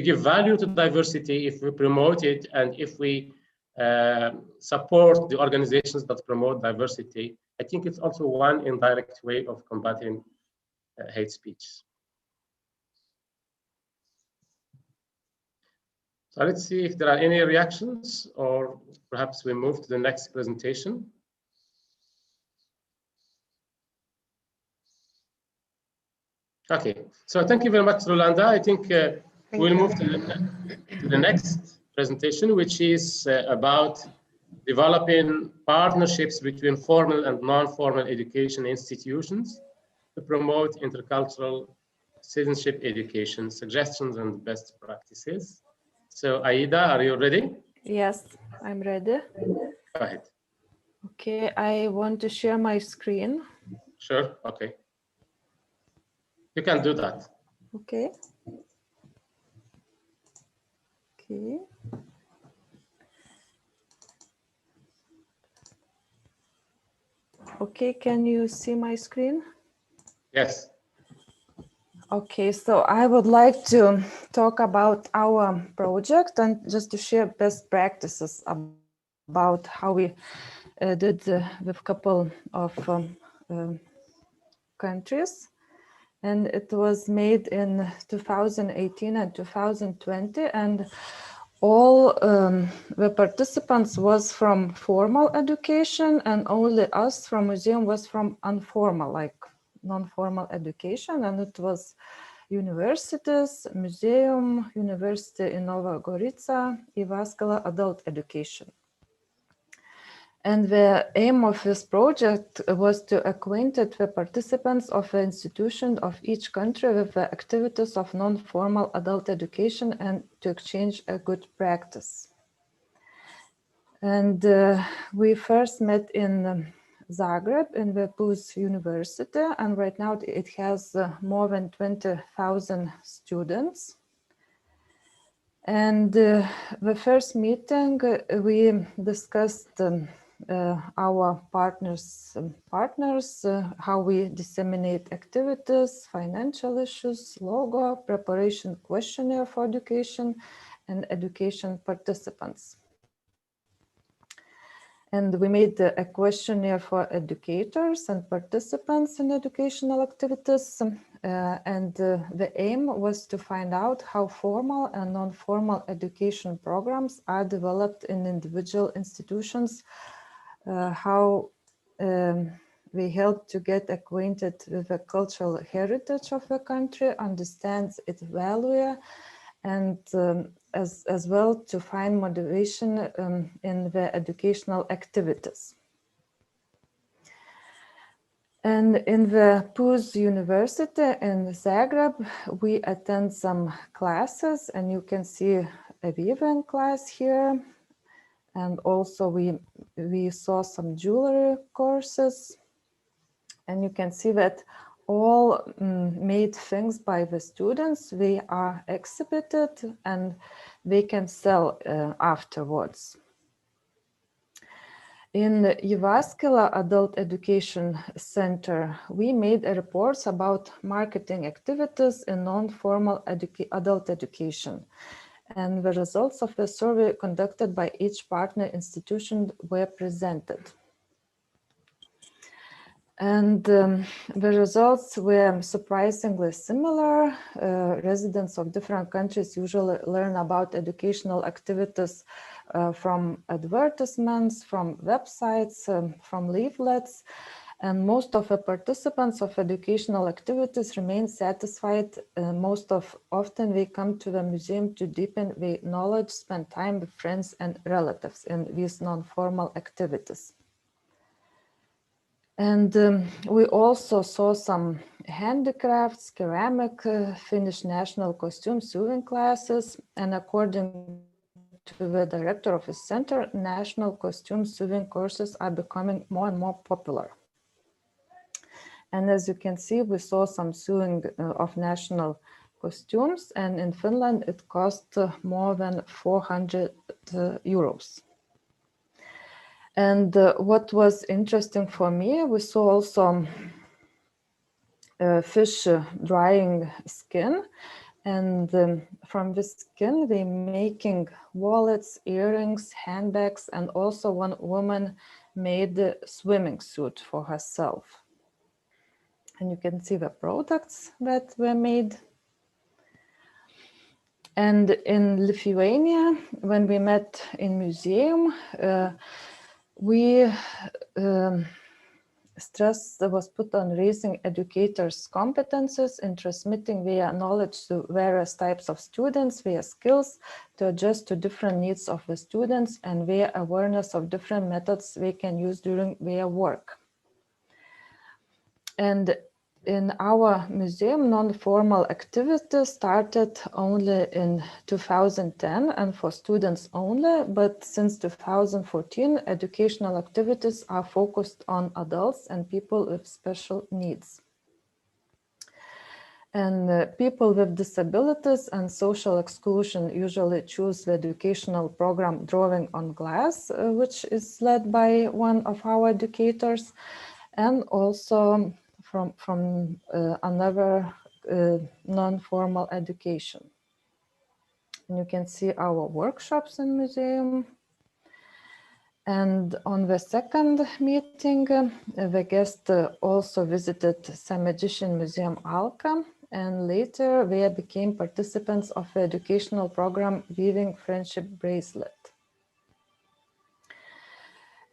give value to diversity, if we promote it, and if we support the organizations that promote diversity, I think it's also one indirect way of combating hate speech. So let's see if there are any reactions, or perhaps we move to the next presentation. Okay, so thank you very much, Rolanda. I think we'll move to the next presentation, which is about developing partnerships between formal and non-formal education institutions to promote intercultural citizenship education, suggestions and best practices. So Aida, are you ready? Yes, I'm ready. Go ahead. Okay, I want to share my screen. Sure, okay. You can do that. Okay. Okay. Okay, can you see my screen? Yes. Okay, so I would like to talk about our project and just to share best practices about how we did with a couple of countries. And it was made in 2018 and 2020, and all the participants was from formal education, and only us from museum was from informal, like non-formal education. And it was universities, museum, University in Nova Gorica, Jyväskylä adult education. And the aim of this project was to acquaint the participants of the institution of each country with the activities of non-formal adult education and to exchange a good practice. And we first met in Zagreb in the PUZ University, and right now it has more than 20,000 students. And the first meeting, we discussed our partners, how we disseminate activities, financial issues, logo, preparation questionnaire for education, and education participants. And we made a questionnaire for educators and participants in educational activities. The aim was to find out how formal and non-formal education programs are developed in individual institutions, how we help to get acquainted with the cultural heritage of the country, understand its value, and as well to find motivation in the educational activities. And in the PUZ University in Zagreb, we attend some classes, and you can see a weaving class here. And also we saw some jewelry courses, and you can see that all made things by the students, they are exhibited and they can sell afterwards. In the Jyväskylä Adult Education Center, we made reports about marketing activities in non-formal adult education. And the results of the survey conducted by each partner institution were presented. And the results were surprisingly similar. Residents of different countries usually learn about educational activities from advertisements, from websites, from leaflets. And most of the participants of educational activities remain satisfied. Often they come to the museum to deepen their knowledge, spend time with friends and relatives in these non-formal activities. And we also saw some handicrafts, ceramic, Finnish national costume sewing classes. And according to the director of the center, national costume sewing courses are becoming more and more popular. And as you can see, we saw some sewing of national costumes, and in Finland it cost more than 400 euros. And what was interesting for me, we saw also fish drying skin, and from the skin they making wallets, earrings, handbags, and also one woman made a swimming suit for herself. And you can see the products that were made. And in Lithuania, when we met in museum, stress that was put on raising educators' competences in transmitting their knowledge to various types of students, their skills to adjust to different needs of the students, and their awareness of different methods they can use during their work. And in our museum, non-formal activities started only in 2010 and for students only, but since 2014, educational activities are focused on adults and people with special needs. And people with disabilities and social exclusion usually choose the educational program Drawing on Glass, which is led by one of our educators, and also from another non-formal education. And you can see our workshops in museum. And on the second meeting, the guest also visited Samedžyšin Museum Alka, and later they became participants of the educational program Weaving Friendship Bracelet.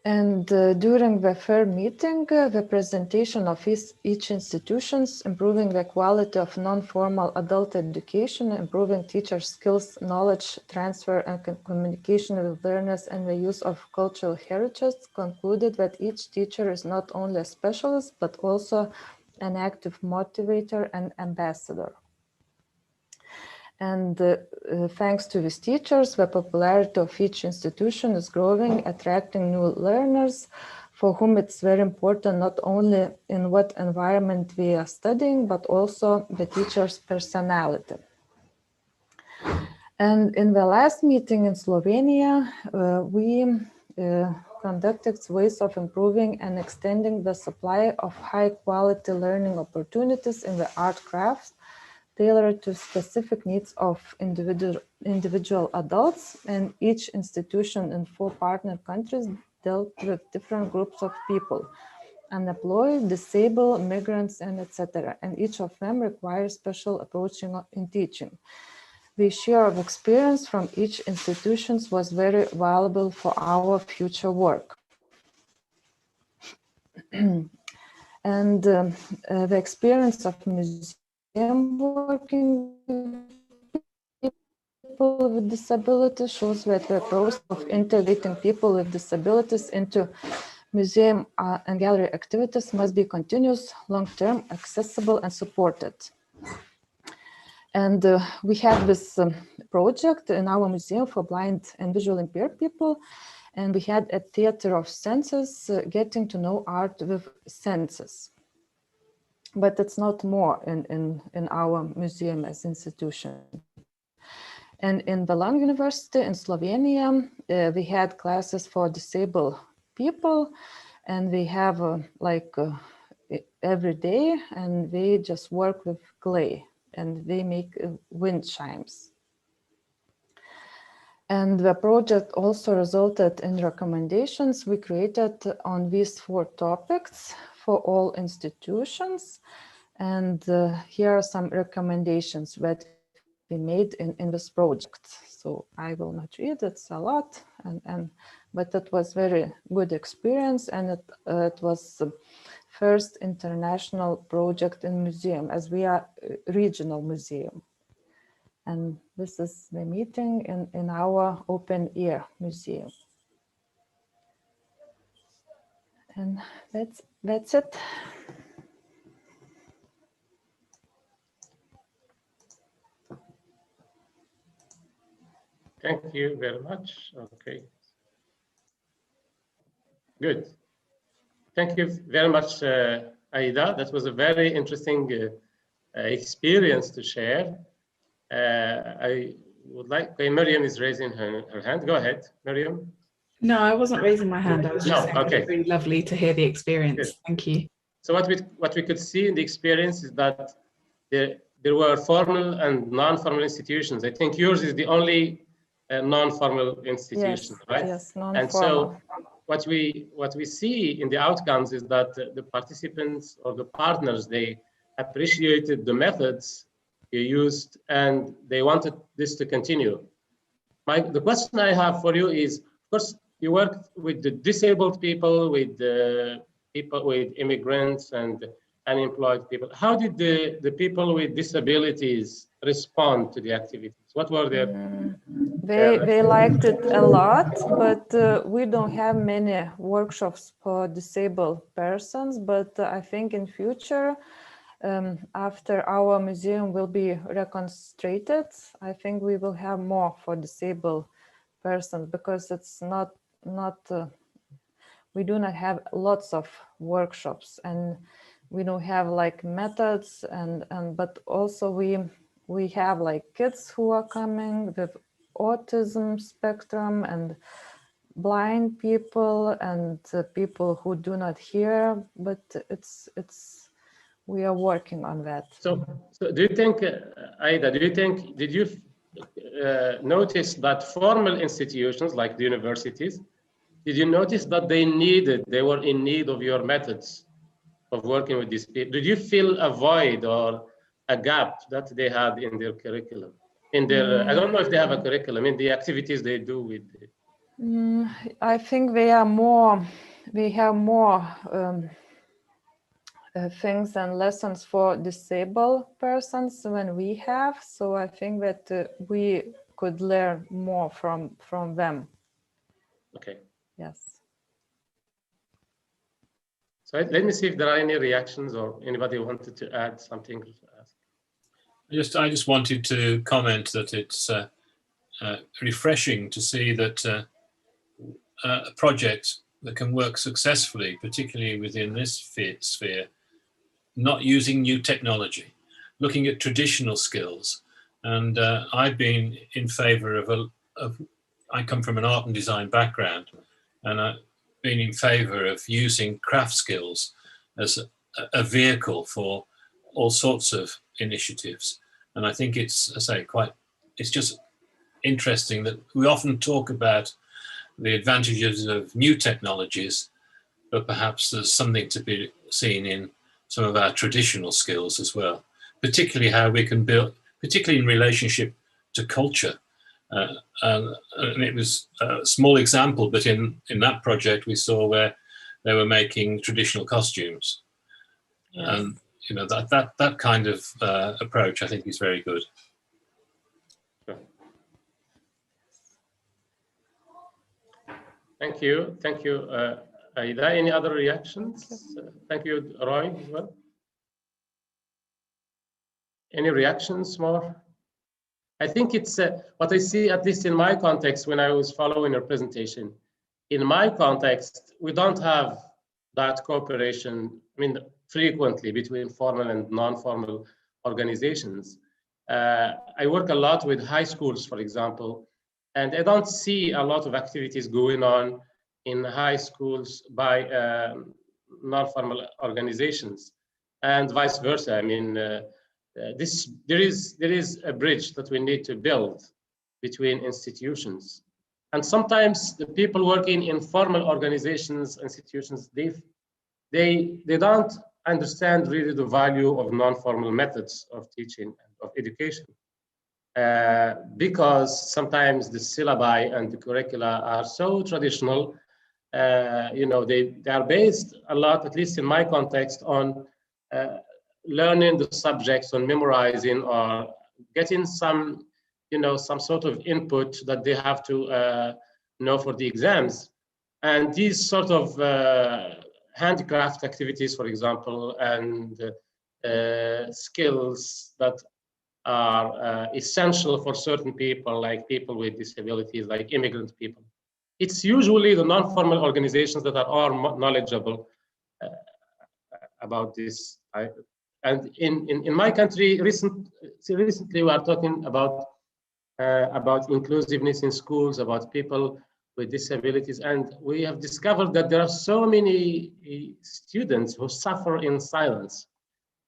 And during the third meeting, the presentation of each institutions, improving the quality of non-formal adult education, improving teacher skills, knowledge transfer and communication with learners, and the use of cultural heritage, concluded that each teacher is not only a specialist, but also an active motivator and ambassador. And thanks to these teachers, the popularity of each institution is growing, attracting new learners for whom it's very important not only in what environment we are studying, but also the teacher's personality. And in the last meeting in Slovenia, we conducted ways of improving and extending the supply of high-quality learning opportunities in the art crafts, tailored to specific needs of individual adults, and each institution in 4 partner countries dealt with different groups of people, unemployed, disabled, migrants, and etc. And each of them requires special approach in teaching. The share of experience from each institution was very valuable for our future work. And the experience of museum working with people with disabilities shows that the process of integrating people with disabilities into museum and gallery activities must be continuous, long-term, accessible, and supported. And we have this project in our museum for blind and visually impaired people, and we had a theater of senses, getting to know art with senses. But it's not more in our museum as institution. And in Belan University in Slovenia, we had classes for disabled people, and we have every day, and they just work with clay, and they make wind chimes. And the project also resulted in recommendations we created on these 4 topics for all institutions. And here are some recommendations that we made in this project. So I will not read, it's a lot, but it was very good experience, and it was the first international project in museum, as we are a regional museum. And this is the meeting in our open air museum. And that's it. Thank you very much. Okay. Good. Thank you very much, Aida. That was a very interesting experience to share. I would like, okay, Miriam is raising her hand. Go ahead, Miriam. No, I wasn't raising my hand. I was just saying okay. it was really lovely to hear the experience. Good. Thank you. So what we could see in the experience is that there were formal and non-formal institutions. I think yours is the only non-formal institution, yes, right? Yes, non-formal. And so what we see in the outcomes is that the participants or the partners, they appreciated the methods you used, and they wanted this to continue. The question I have for you is, of course, you worked with the disabled people, with the people, with immigrants and unemployed people. How did the people with disabilities respond to the activities? What were their They liked it a lot, but we don't have many workshops for disabled persons. But I think in future, after our museum will be reconstructed, I think we will have more for disabled persons, because it's not we do not have lots of workshops, and we don't have like methods, and but also we have like kids who are coming with autism spectrum and blind people and people who do not hear, but it's we are working on that. So do you think, Aida, did you notice that formal institutions like the universities, did you notice that they were in need of your methods of working with these people? Did you feel a void or a gap that they had in their curriculum? In their, I don't know if they have a curriculum, in the activities they do with it. I think we have more things and lessons for disabled persons than we have. So I think that we could learn more from them. Okay. Yes. So let me see if there are any reactions or anybody wanted to add something. I just wanted to comment that it's refreshing to see that a project that can work successfully, particularly within this sphere, not using new technology, looking at traditional skills. And I've been in favor of I come from an art and design background, and I've been in favor of using craft skills as a vehicle for all sorts of initiatives. And I think it's, it's just interesting that we often talk about the advantages of new technologies, but perhaps there's something to be seen in some of our traditional skills as well, particularly how we can build, particularly in relationship to culture. And it was a small example, but in that project we saw where they were making traditional costumes. Yes. And you know, that kind of approach I think is very good. Thank you. Thank you, Aida. Any other reactions? Thank you, Roy, as well. Any reactions more? I think it's what I see, at least in my context, when I was following your presentation. In my context, we don't have that cooperation, I mean, frequently between formal and non-formal organizations. I work a lot with high schools, for example, and I don't see a lot of activities going on in high schools by non-formal organizations, and vice versa. I mean, there is a bridge that we need to build between institutions, and sometimes the people working in formal organizations, institutions, they don't understand really the value of non-formal methods of teaching and of education. Because sometimes the syllabi and the curricula are so traditional, you know, they are based a lot, at least in my context, on learning the subjects, on memorizing, or getting some, you know, some sort of input that they have to know for the exams. And these sort of handicraft activities, for example, and skills that are essential for certain people, like people with disabilities, like immigrant people. It's usually the non-formal organizations that are more knowledgeable about this. And in my country, recently we are talking about inclusiveness in schools, about people with disabilities, and we have discovered that there are so many students who suffer in silence,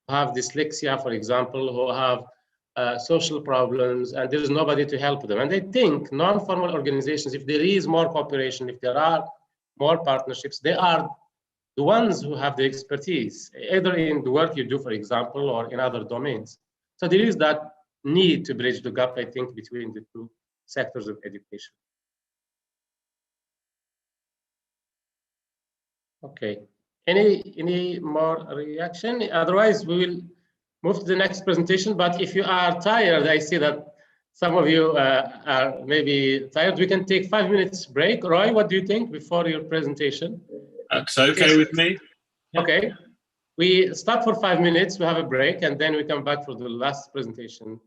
who have dyslexia, for example, who have social problems, and there is nobody to help them. And I think non-formal organizations, if there is more cooperation, if there are more partnerships, they are the ones who have the expertise, either in the work you do, for example, or in other domains. So there is that need to bridge the gap, I think, between the two sectors of education. Okay, any more reaction? Otherwise, we will move to the next presentation. But if you are tired, I see that some of you are maybe tired. We can take 5 minutes break. Roy, what do you think before your presentation? That's okay with me. Okay, we stop for 5 minutes, we have a break, and then we come back for the last presentation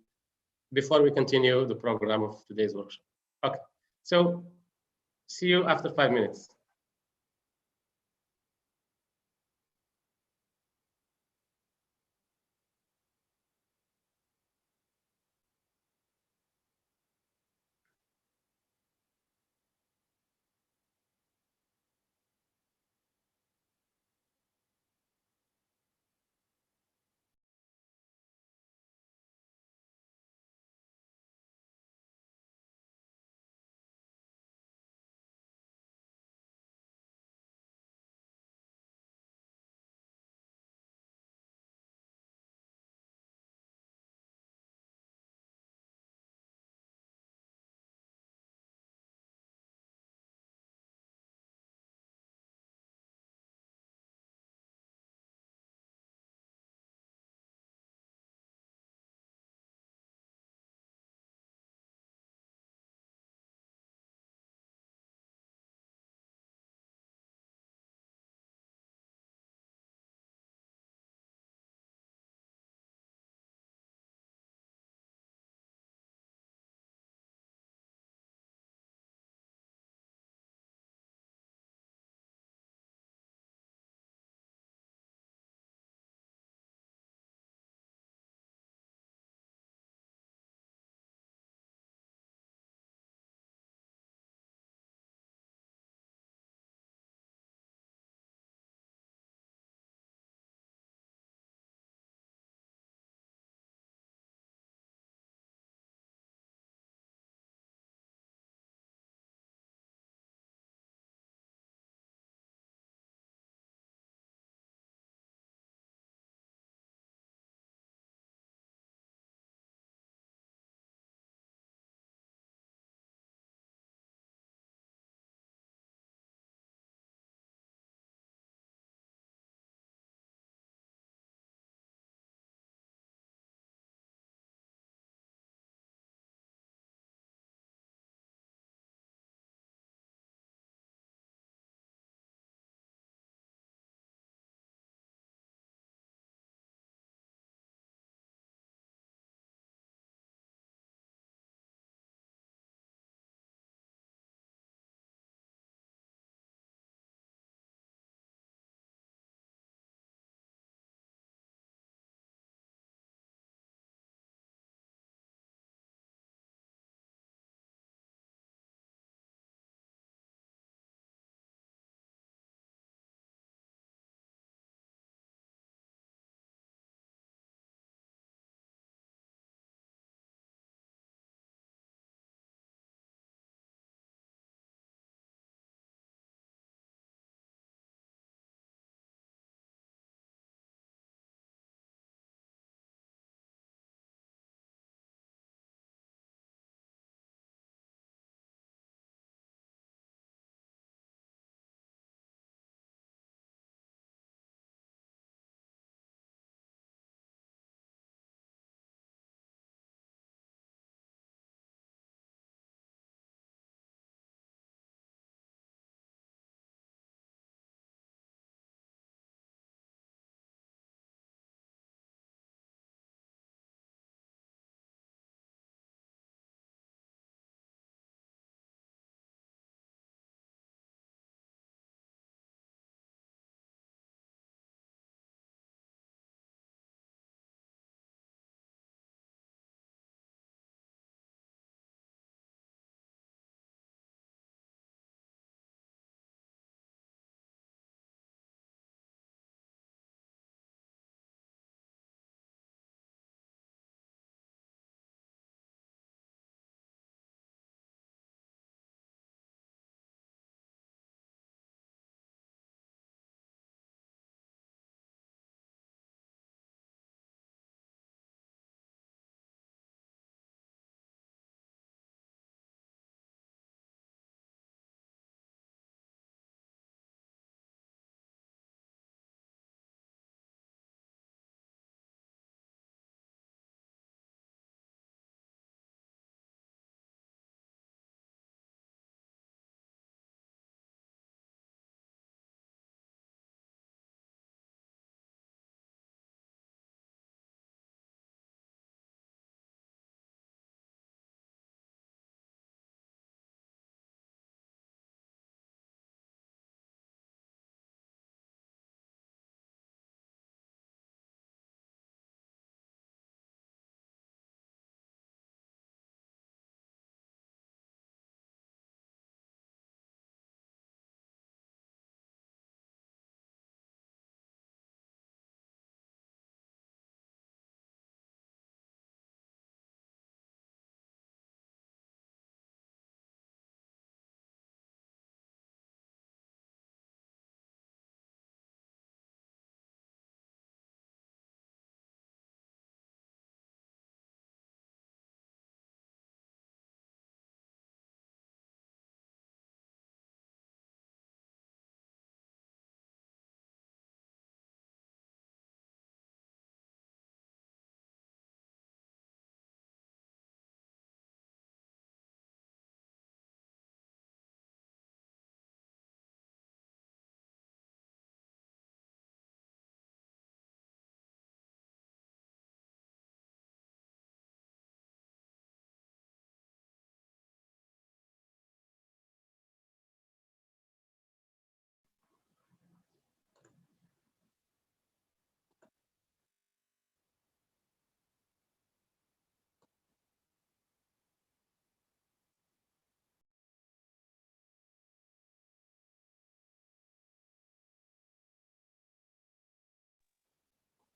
before we continue the program of today's workshop. Okay, so see you after 5 minutes.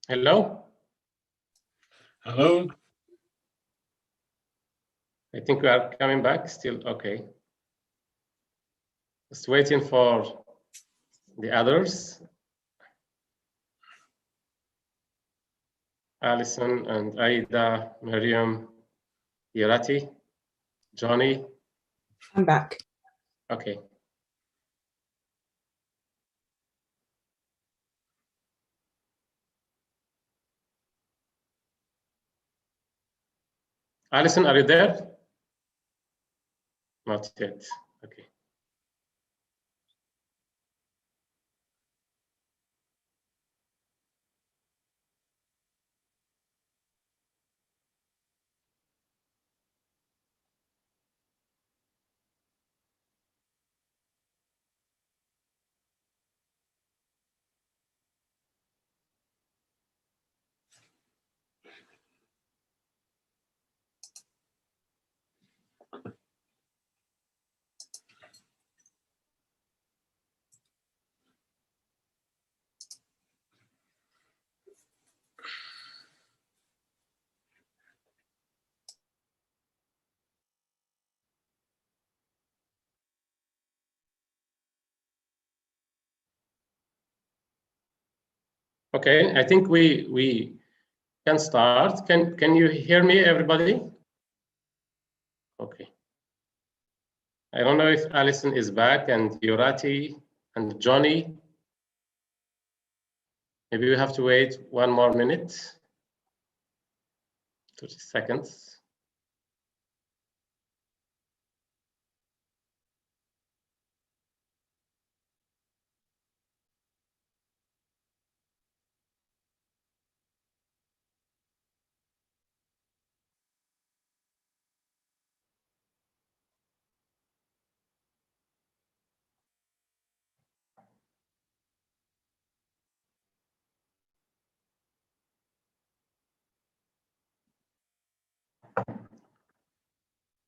Hello? Hello? I think we are coming back still. Okay. Just waiting for the others. Alison and Aida, Miriam, Irati, Johnny. I'm back. Okay. Alison, are you there? Not yet. Okay. Okay, I think we can start. Can you hear me, everybody? Okay. I don't know if Alison is back and Yorati and Johnny. Maybe we have to wait 1 more minute, 30 seconds.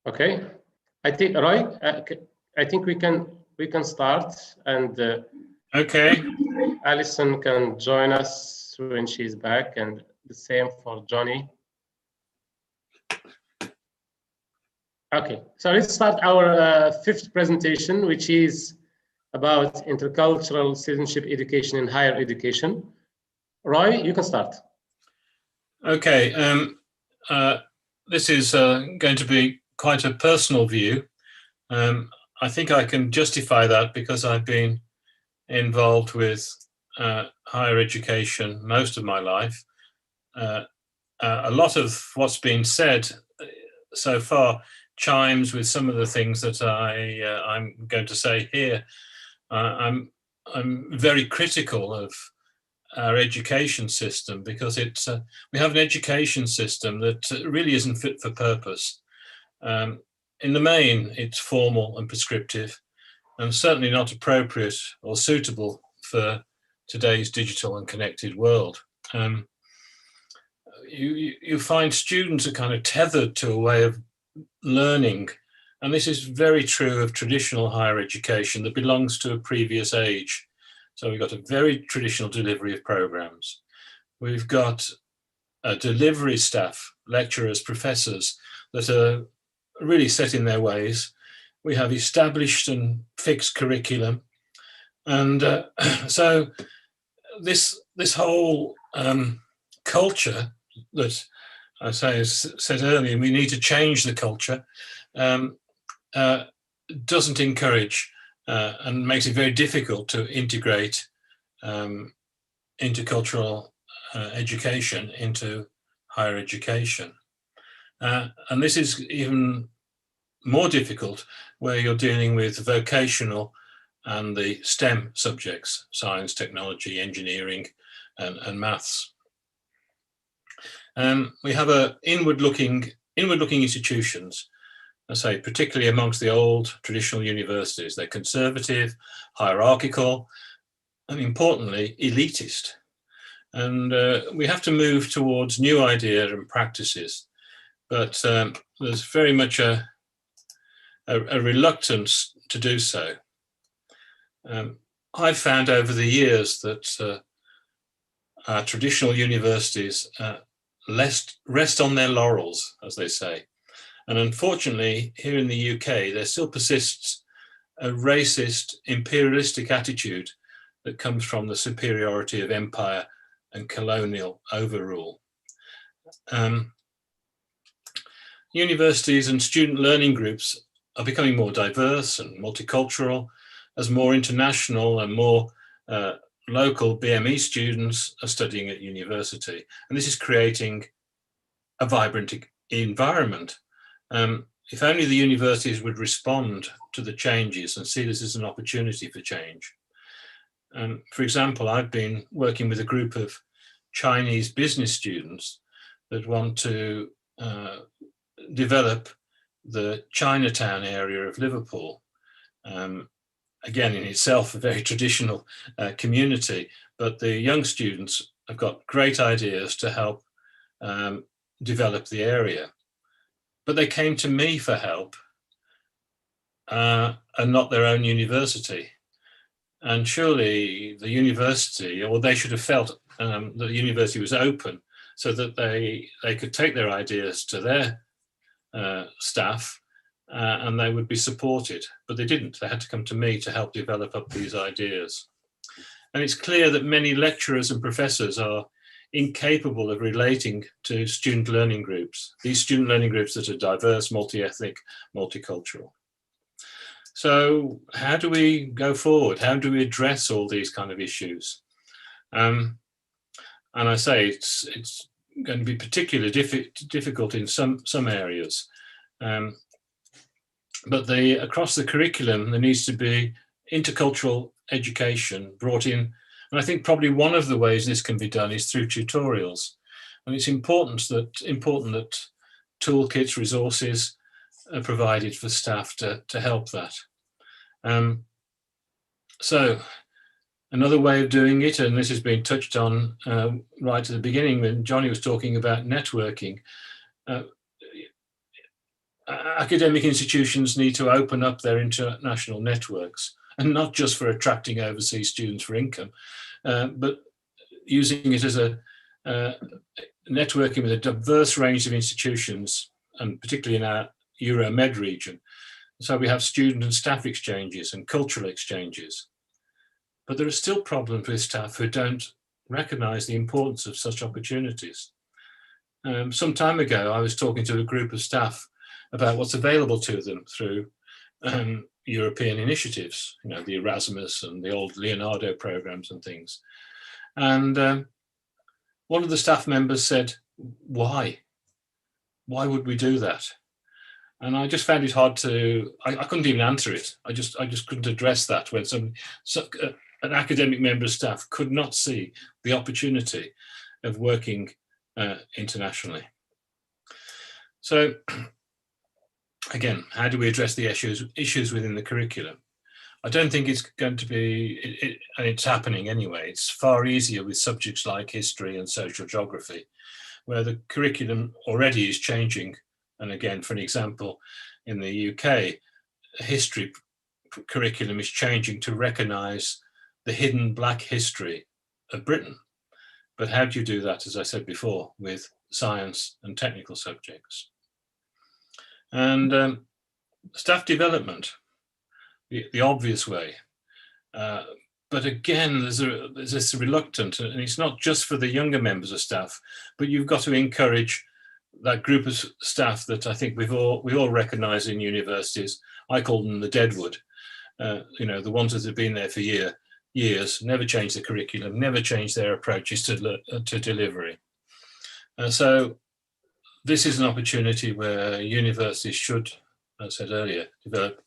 Okay, I think Roy, I think we can start, and Okay. Alison can join us when she's back, and the same for Johnny. Okay, so let's start our 5th presentation, which is about intercultural citizenship education in higher education. Roy, you can start. Okay. This is going to be quite a personal view. I think I can justify that because I've been involved with higher education most of my life. A lot of what's been said so far chimes with some of the things that I'm going to say here. I'm very critical of our education system because it's we have an education system that really isn't fit for purpose. In the main, it's formal and prescriptive, and certainly not appropriate or suitable for today's digital and connected world. You find students are kind of tethered to a way of learning, and this is very true of traditional higher education that belongs to a previous age. So we've got a very traditional delivery of programs. We've got a delivery staff, lecturers, professors that are really set in their ways. We have established and fixed curriculum. And so this whole culture that I said earlier, we need to change the culture, doesn't encourage and makes it very difficult to integrate intercultural education into higher education. And this is even more difficult where you're dealing with vocational and the STEM subjects, science, technology, engineering, and maths. We have inward-looking institutions, I say, particularly amongst the old traditional universities. They're conservative, hierarchical, and importantly, elitist. And we have to move towards new ideas and practices, but there's very much a reluctance to do so. I've found over the years that our traditional universities rest on their laurels, as they say. And unfortunately, here in the UK, there still persists a racist, imperialistic attitude that comes from the superiority of empire and colonial overrule. Universities and student learning groups are becoming more diverse and multicultural as more international and more local BME students are studying at university. And this is creating a vibrant environment. If only the universities would respond to the changes and see this as an opportunity for change. For example, I've been working with a group of Chinese business students that want to develop the Chinatown area of Liverpool. Again, in itself, a very traditional community, but the young students have got great ideas to help develop the area. But they came to me for help and not their own university. And surely the university, or they should have felt that the university was open so that they could take their ideas to their staff and they would be supported. But they didn't. They had to come to me to help develop up these ideas. And it's clear that many lecturers and professors are incapable of relating to student learning groups, these student learning groups that are diverse, multi-ethnic, multicultural. So how do we go forward? How do we address all these kind of issues? And I say it's going to be particularly difficult in some areas. But across the curriculum, there needs to be intercultural education brought in. And I think probably one of the ways this can be done is through tutorials. And it's important that toolkits, resources are provided for staff to help that. So another way of doing it, and this has been touched on right at the beginning when Johnny was talking about networking, academic institutions need to open up their international networks, and not just for attracting overseas students for income, but using it as a networking with a diverse range of institutions, and particularly in our Euromed region. So we have student and staff exchanges and cultural exchanges. But there are still problems with staff who don't recognise the importance of such opportunities. Some time ago, I was talking to a group of staff about what's available to them through European initiatives, you know, the Erasmus and the old Leonardo programs and things. And one of the staff members said, why? Why would we do that? And I just found it hard to, I couldn't even answer it. I just couldn't address that when an academic member of staff could not see the opportunity of working internationally. So again, how do we address the issues within the curriculum? I don't think it's going to be, and it's happening anyway. It's far easier with subjects like history and social geography, where the curriculum already is changing. And again, for an example, in the UK, history curriculum is changing to recognise the hidden Black history of Britain. But how do you do that, as I said before, with science and technical subjects? And staff development, the obvious way. But again, there's this reluctance, and it's not just for the younger members of staff, but you've got to encourage that group of staff that I think we all recognise in universities. I call them the deadwood. You know, the ones that have been there for years, never change the curriculum, never change their approaches to delivery. So this is an opportunity where universities should, as I said earlier, develop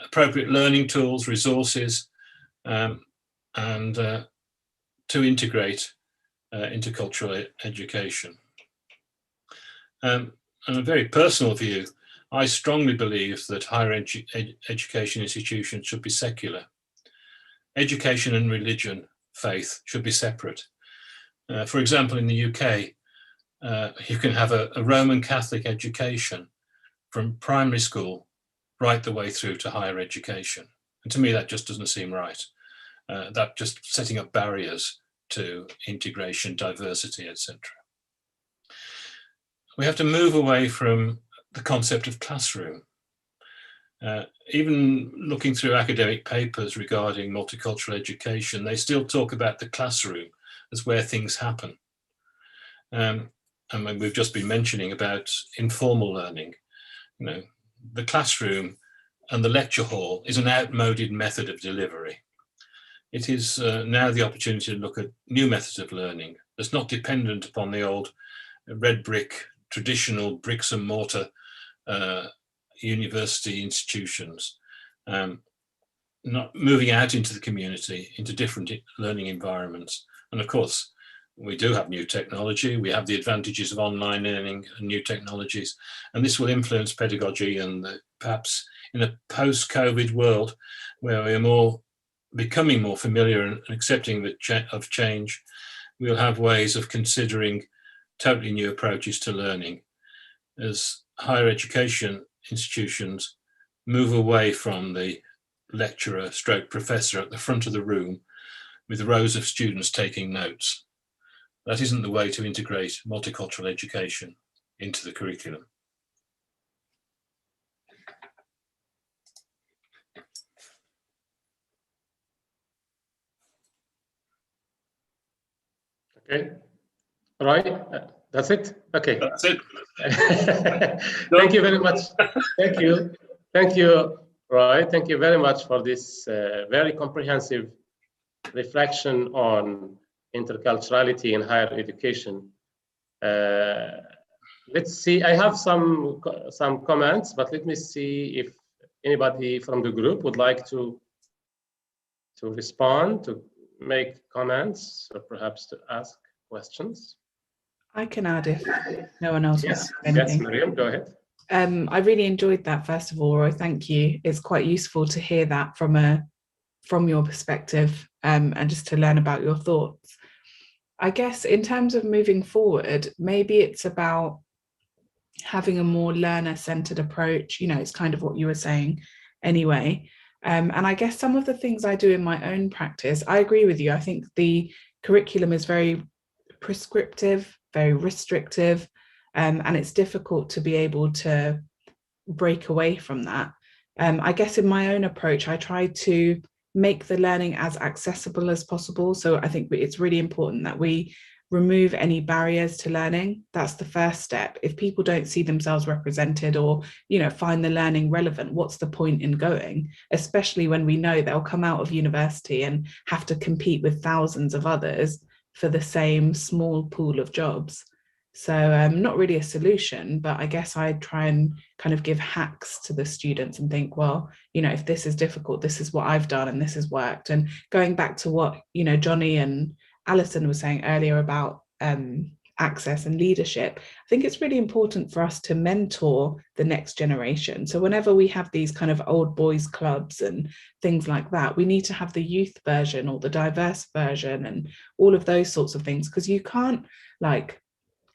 appropriate learning tools, resources, and to integrate intercultural education. And a very personal view, I strongly believe that higher education institutions should be secular. Education and religion, faith, should be separate. For example, in the UK, you can have a Roman Catholic education from primary school right the way through to higher education. And to me, that just doesn't seem right. That just setting up barriers to integration, diversity, etc. We have to move away from the concept of classroom. Even looking through academic papers regarding multicultural education, they still talk about the classroom as where things happen. And we've just been mentioning about informal learning. You know, the classroom and the lecture hall is an outmoded method of delivery. It is now the opportunity to look at new methods of learning that's not dependent upon the old red brick, traditional bricks and mortar university institutions, not moving out into the community, into different learning environments. And of course, we do have new technology. We have the advantages of online learning and new technologies, and this will influence pedagogy. And perhaps in a post-COVID world where we are becoming more familiar and accepting of change, we'll have ways of considering totally new approaches to learning as higher education institutions move away from the lecturer stroke professor at the front of the room with rows of students taking notes. That isn't the way to integrate multicultural education into the curriculum. Okay, right. That's it. Okay. That's it. Thank you very much. Thank you. Thank you, Roy. Thank you very much for this very comprehensive reflection on interculturality in higher education. Let's see. I have some comments, but let me see if anybody from the group would like to respond, to make comments, or perhaps to ask questions. I can add if no one else wants Yes, to say anything. yes, Miriam, go ahead. I really enjoyed that, first of all, Roy. Thank you. It's quite useful to hear that from your perspective, and just to learn about your thoughts. I guess in terms of moving forward, maybe it's about having a more learner-centered approach. You know, it's kind of what you were saying anyway. And I guess some of the things I do in my own practice, I agree with you. I think the curriculum is very prescriptive, very restrictive, and it's difficult to be able to break away from that. I guess in my own approach, I try to make the learning as accessible as possible. So I think it's really important that we remove any barriers to learning. That's the first step. If people don't see themselves represented or, you know, find the learning relevant, what's the point in going? Especially when we know they'll come out of university and have to compete with thousands of others for the same small pool of jobs. So not really a solution, but I guess I try and kind of give hacks to the students and think, well, you know, if this is difficult, this is what I've done and this has worked. And going back to what, you know, Johnny and Alison was saying earlier about access and leadership, I think it's really important for us to mentor the next generation. So whenever we have these kind of old boys clubs and things like that, we need to have the youth version or the diverse version and all of those sorts of things, because you can't like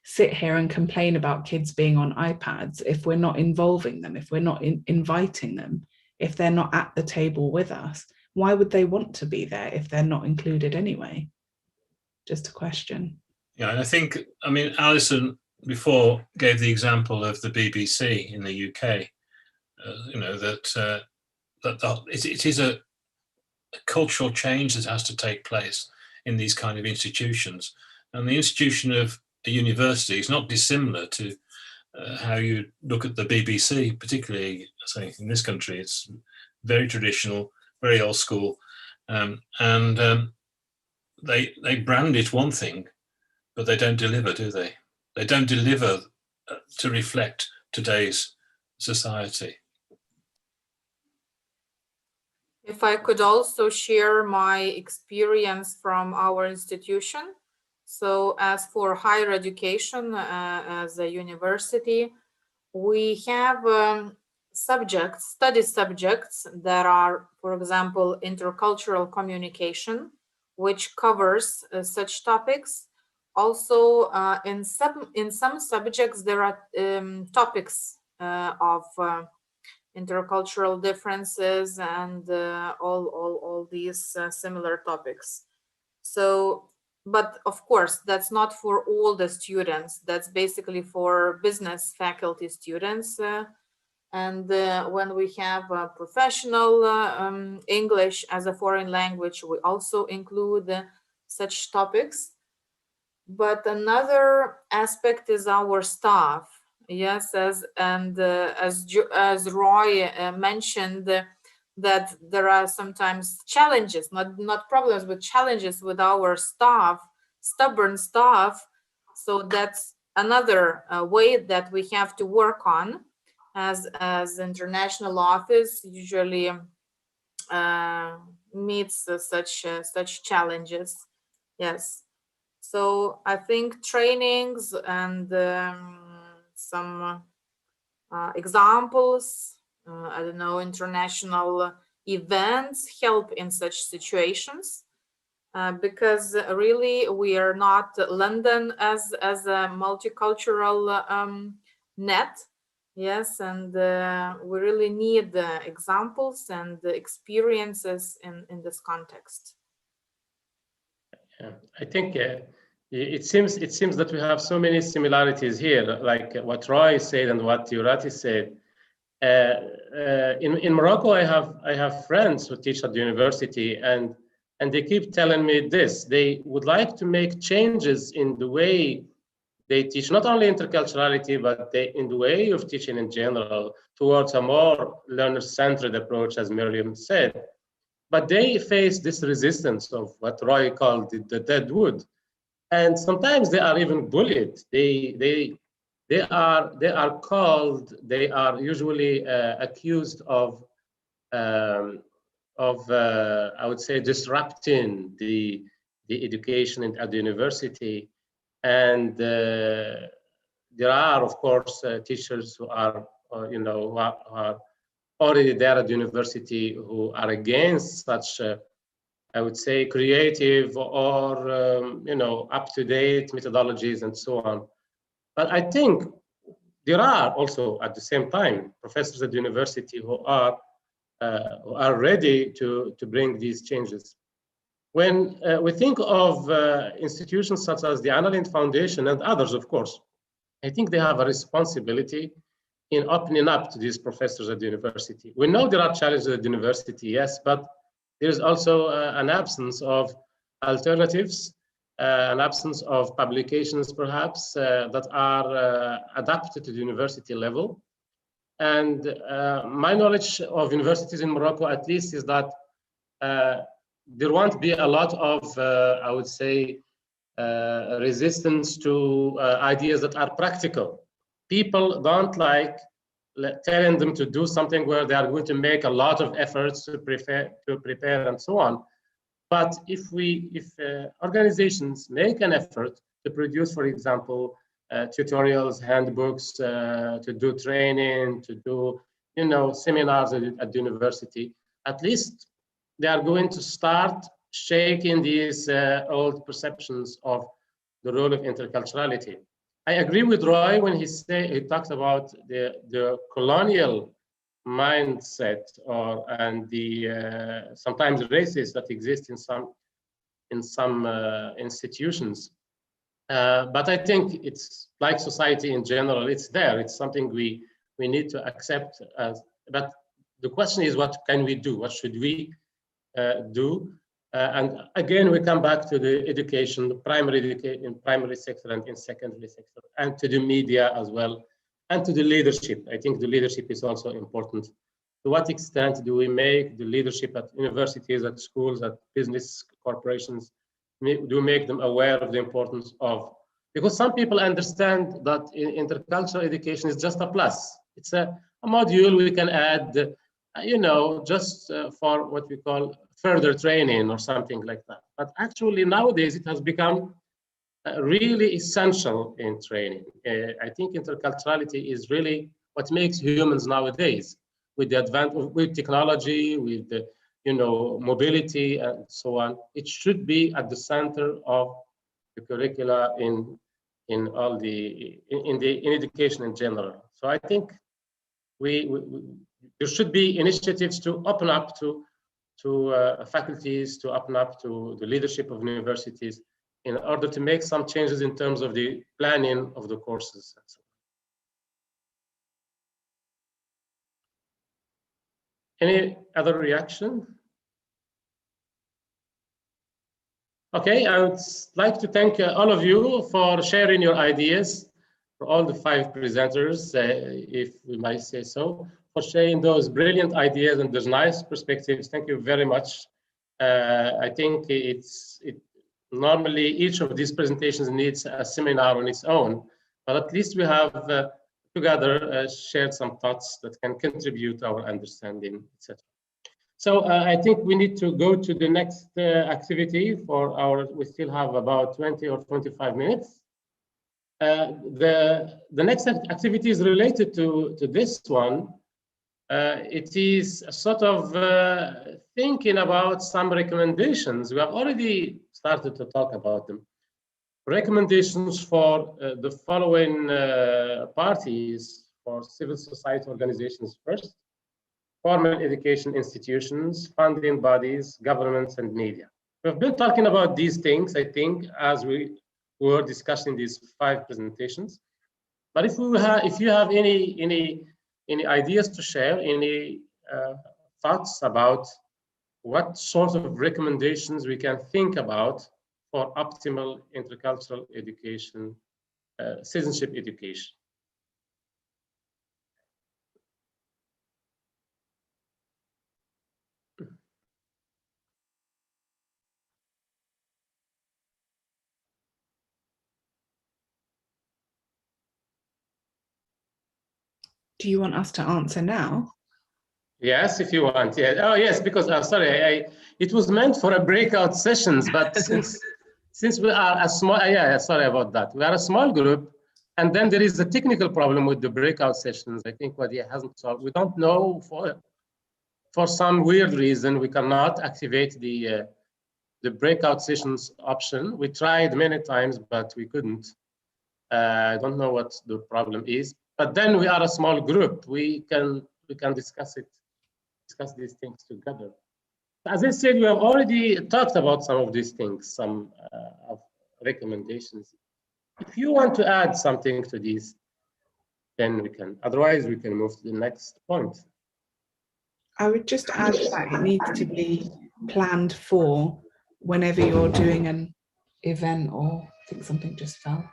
sit here and complain about kids being on iPads if we're not involving them, if we're not inviting them, if they're not at the table with us. Why would they want to be there if they're not included anyway? Just a question. Yeah, and I think, I mean, Alison before gave the example of the BBC in the UK. You know, that it is a cultural change that has to take place in these kind of institutions, and the institution of a university is not dissimilar to how you look at the BBC, particularly say in this country. It's very traditional, very old school, and they brand it one thing, but they don't deliver, do they? They don't deliver to reflect today's society. If I could also share my experience from our institution. So as for higher education, as a university, we have study subjects that are, for example, intercultural communication, which covers such topics. Also, in some subjects, there are topics of intercultural differences and all these similar topics. So but of course, that's not for all the students. That's basically for business faculty students. And when we have professional English as a foreign language, we also include such topics. But another aspect is our staff. Yes, as Roy mentioned, that there are sometimes challenges, not problems, but challenges with our staff, stubborn staff. So that's another way that we have to work on as international office usually meets such challenges. Yes. So I think trainings and some examples, I don't know, international events help in such situations, because really we are not London as a multicultural net. Yes, and we really need examples and experiences in this context. Yeah, I think it seems that we have so many similarities here, like what Roy said and what Yurati said. In Morocco, I have friends who teach at the university, and they keep telling me this: they would like to make changes in the way they teach, not only interculturality, but in the way of teaching in general, towards a more learner-centered approach, as Miriam said. But they face this resistance of what Roy called the dead wood, and sometimes they are even bullied. They are usually accused of I would say disrupting the education at the university. And there are, of course, teachers who are who are already there at the university who are against such I would say creative or up-to-date methodologies and so on. But I think there are also at the same time professors at the university who are ready to bring these changes. When we think of institutions such as the Anna Lindh Foundation and others, of course, I think they have a responsibility in opening up to these professors at the university. We know there are challenges at the university, yes, but there is also an absence of alternatives, an absence of publications, perhaps, that are adapted to the university level. And my knowledge of universities in Morocco, at least, is that there won't be a lot of, I would say, resistance to ideas that are practical. People don't like telling them to do something where they are going to make a lot of efforts to prepare and so on. But if organizations make an effort to produce, for example, tutorials, handbooks, to do training, to do seminars at the university, at least they are going to start shaking these old perceptions of the role of interculturality. I agree with Roy when he talks about the colonial mindset and the sometimes racist that exists in some institutions. But I think it's like society in general. It's there. It's something we need to accept. But the question is, what can we do? What should we do? And again, we come back to the education, the primary sector and in secondary sector, and to the media as well, and to the leadership. I think the leadership is also important. To what extent do we make the leadership at universities, at schools, at business corporations, do we make them aware of the importance of, because some people understand that intercultural education is just a plus. It's a module we can add, just for what we call further training or something like that. But actually nowadays it has become really essential in training. I think interculturality is really what makes humans nowadays, with the advent of technology, with the mobility and so on. It should be at the center of the curricula in education in general. So I think there should be initiatives to open up to faculties, to open up to the leadership of universities, in order to make some changes in terms of the planning of the courses. Any other reaction? Okay, I would like to thank all of you for sharing your ideas, for all the 5 presenters, if we might say so, for sharing those brilliant ideas and those nice perspectives. Thank you very much. I think normally each of these presentations needs a seminar on its own, but at least we have together shared some thoughts that can contribute to our understanding, etc. So I think we need to go to the next activity for we still have about 20 or 25 minutes. The next activity is related to this one. It is a sort of thinking about some recommendations. We have already started to talk about them. Recommendations for the following parties, for civil society organizations first, formal education institutions, funding bodies, governments, and media. We've been talking about these things, I think, as we were discussing these 5 presentations. But if you have any ideas to share, any thoughts about what sort of recommendations we can think about for optimal intercultural education, citizenship education. Do you want us to answer now? Yes, if you want. Yeah. Oh, yes, because sorry, it was meant for a breakout sessions, but since we are a small, sorry about that. We are a small group, and then there is a technical problem with the breakout sessions. I think Wadia hasn't solved. We don't know for some weird reason we cannot activate the breakout sessions option. We tried many times, but we couldn't. I don't know what the problem is. But then we are a small group. We can discuss these things together. As I said, we have already talked about some of these things, some of recommendations. If you want to add something to these, then we can. Otherwise, we can move to the next point. I would just add that it needs to be planned for whenever you're doing an event, or I think something just fell.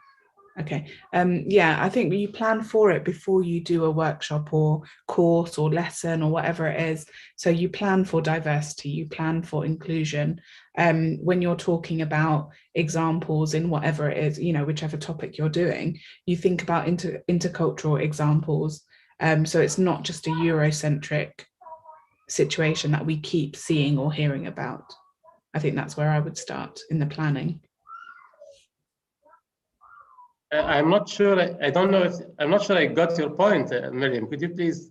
Okay, yeah, I think you plan for it before you do a workshop or course or lesson or whatever it is. So you plan for diversity, you plan for inclusion. When you're talking about examples in whatever it is, you know, whichever topic you're doing, you think about intercultural examples. So it's not just a Eurocentric situation that we keep seeing or hearing about. I think that's where I would start in the planning. I'm not sure. I don't know if I'm not sure I got your point, Miriam. Could you please?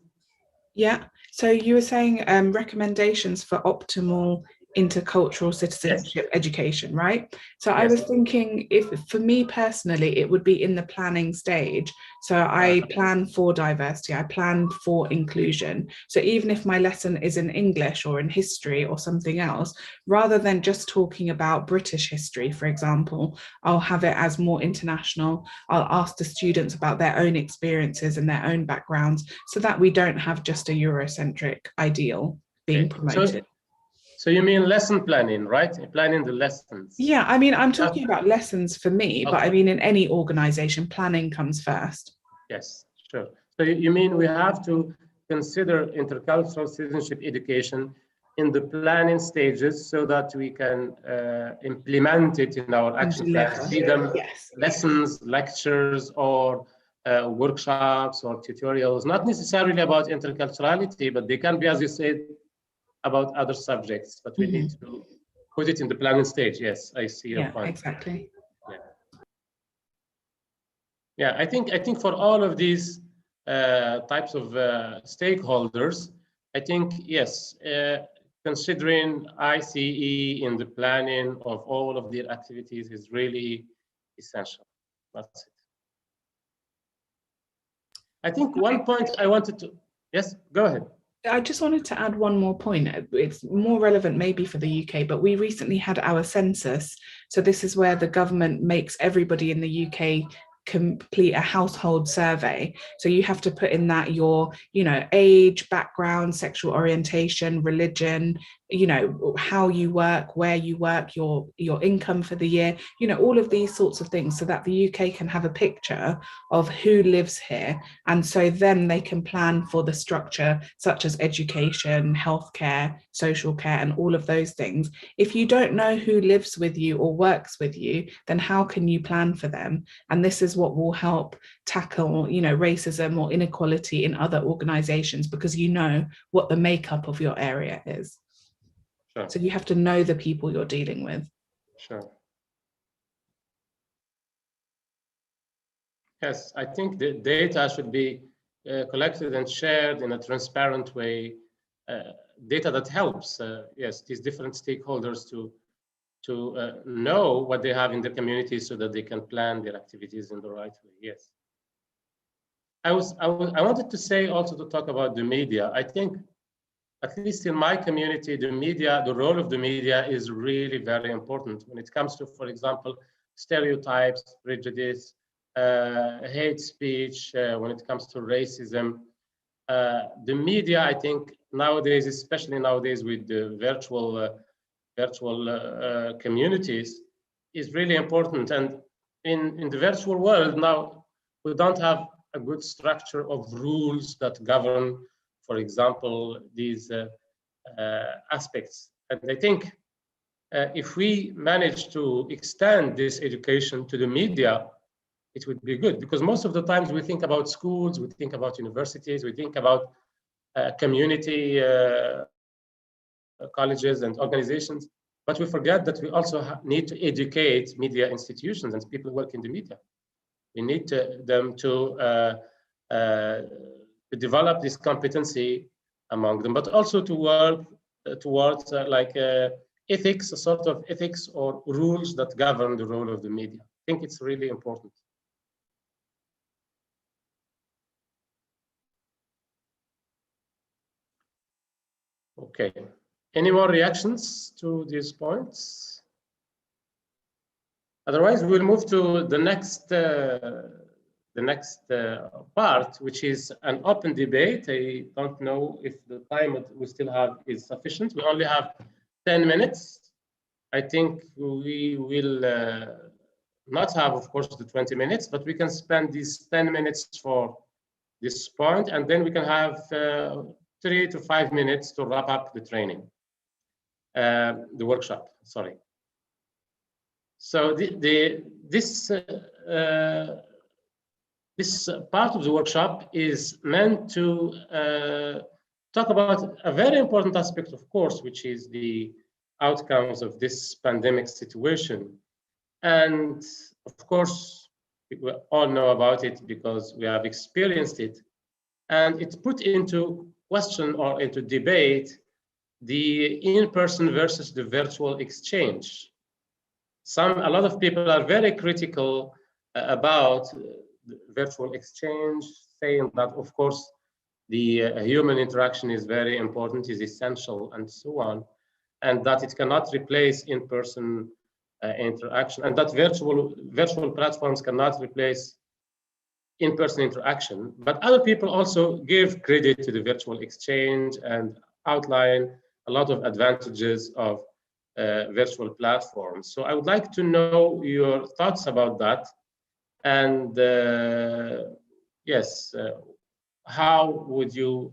Yeah. So you were saying recommendations for optimal intercultural citizenship education, right? So I was thinking, if for me personally, it would be in the planning stage. So I plan for diversity, I plan for inclusion. So even if my lesson is in English or in history or something else, rather than just talking about British history, for example, I'll have it as more international. I'll ask the students about their own experiences and their own backgrounds, so that we don't have just a Eurocentric ideal being promoted. So you mean lesson planning, right? Planning the lessons. Yeah, I mean, I'm talking about lessons for me, but I mean, in any organization, planning comes first. Yes, sure. So you mean we have to consider intercultural citizenship education in the planning stages so that we can implement it in our action plans, see them lessons, lectures, or workshops or tutorials, not necessarily about interculturality, but they can be, as you said, about other subjects, but we need to put it in the planning stage. Yes, I see your point. Exactly. Yeah, I think for all of these types of stakeholders, I think yes, considering ICE in the planning of all of their activities is really essential. That's it. I think one point I wanted to, yes, go ahead. I just wanted to add one more point. It's more relevant maybe for the UK, but we recently had our census. So this is where the government makes everybody in the UK complete a household survey. So you have to put in that your, age, background, sexual orientation, religion, how you work, where you work, your income for the year, all of these sorts of things, so that the UK can have a picture of who lives here. And so then they can plan for the structure, such as education, healthcare, social care, and all of those things. If you don't know who lives with you or works with you, then how can you plan for them? And this is what will help tackle, racism or inequality in other organizations, because you know what the makeup of your area is. Sure. So you have to know the people you're dealing with. Sure. Yes, I think the data should be collected and shared in a transparent way, data that helps, these different stakeholders to know what they have in their communities so that they can plan their activities in the right way. Yes. I wanted to say also to talk about the media. I think, at least in my community, the role of the media is really very important when it comes to, for example, stereotypes, prejudice, hate speech, when it comes to racism. The media, I think nowadays, especially nowadays with the virtual communities, is really important. And in the virtual world now, we don't have a good structure of rules that govern, for example, these aspects. And I think if we manage to extend this education to the media, it would be good, because most of the times we think about schools, we think about universities, we think about community colleges and organizations, but we forget that we also need to educate media institutions and people who work in the media. We need them to develop this competency among them, but also to work towards ethics, a sort of ethics or rules that govern the role of the media. I think it's really important. Okay, any more reactions to these points? Otherwise, we'll move to the next part, which is an open debate. I don't know if the time that we still have is sufficient. We only have 10 minutes. I think we will not have, of course, the 20 minutes, but we can spend these 10 minutes for this point, and then we can have 3 to 5 minutes to wrap up the training, the workshop, sorry. So this part of the workshop is meant to talk about a very important aspect, of course, which is the outcomes of this pandemic situation. And of course, we all know about it because we have experienced it. And it's put into question or into debate the in-person versus the virtual exchange. A lot of people are very critical about the virtual exchange, saying that, of course, the human interaction is very important, is essential, and so on, and that it cannot replace in-person interaction, and that virtual platforms cannot replace in-person interaction. But other people also give credit to the virtual exchange and outline a lot of advantages of virtual platforms. So I would like to know your thoughts about that. And yes, how would you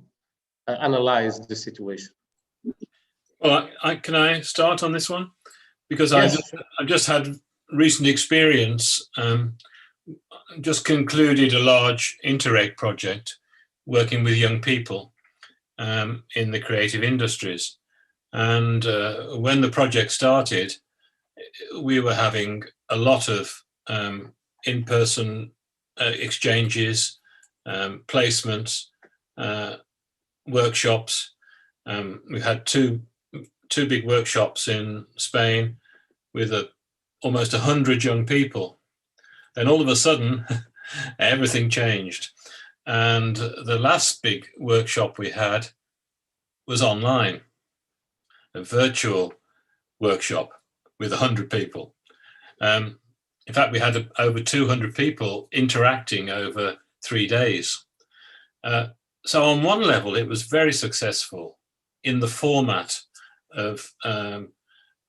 analyze the situation? Well, can I start on this one? Because yes. I've just had recent experience. Just concluded a large Interreg project working with young people in the creative industries. And when the project started, we were having a lot of in-person exchanges, placements, workshops. We had two big workshops in Spain with almost 100 young people. Then all of a sudden, everything changed. And the last big workshop we had, was online, a virtual workshop with 100 people. In fact, we had over 200 people interacting over 3 days. So on one level, it was very successful in the format of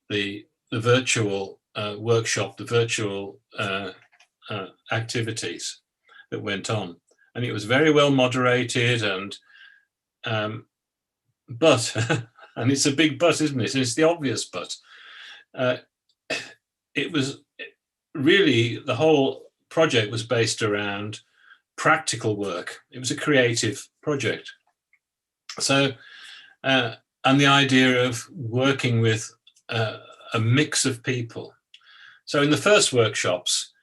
the virtual workshop, the virtual activities that went on. And it was very well moderated, and but, and it's a big but, isn't it? It's the obvious but. It was really, the whole project was based around practical work. It was a creative project. So, and the idea of working with a mix of people. So in the first workshops,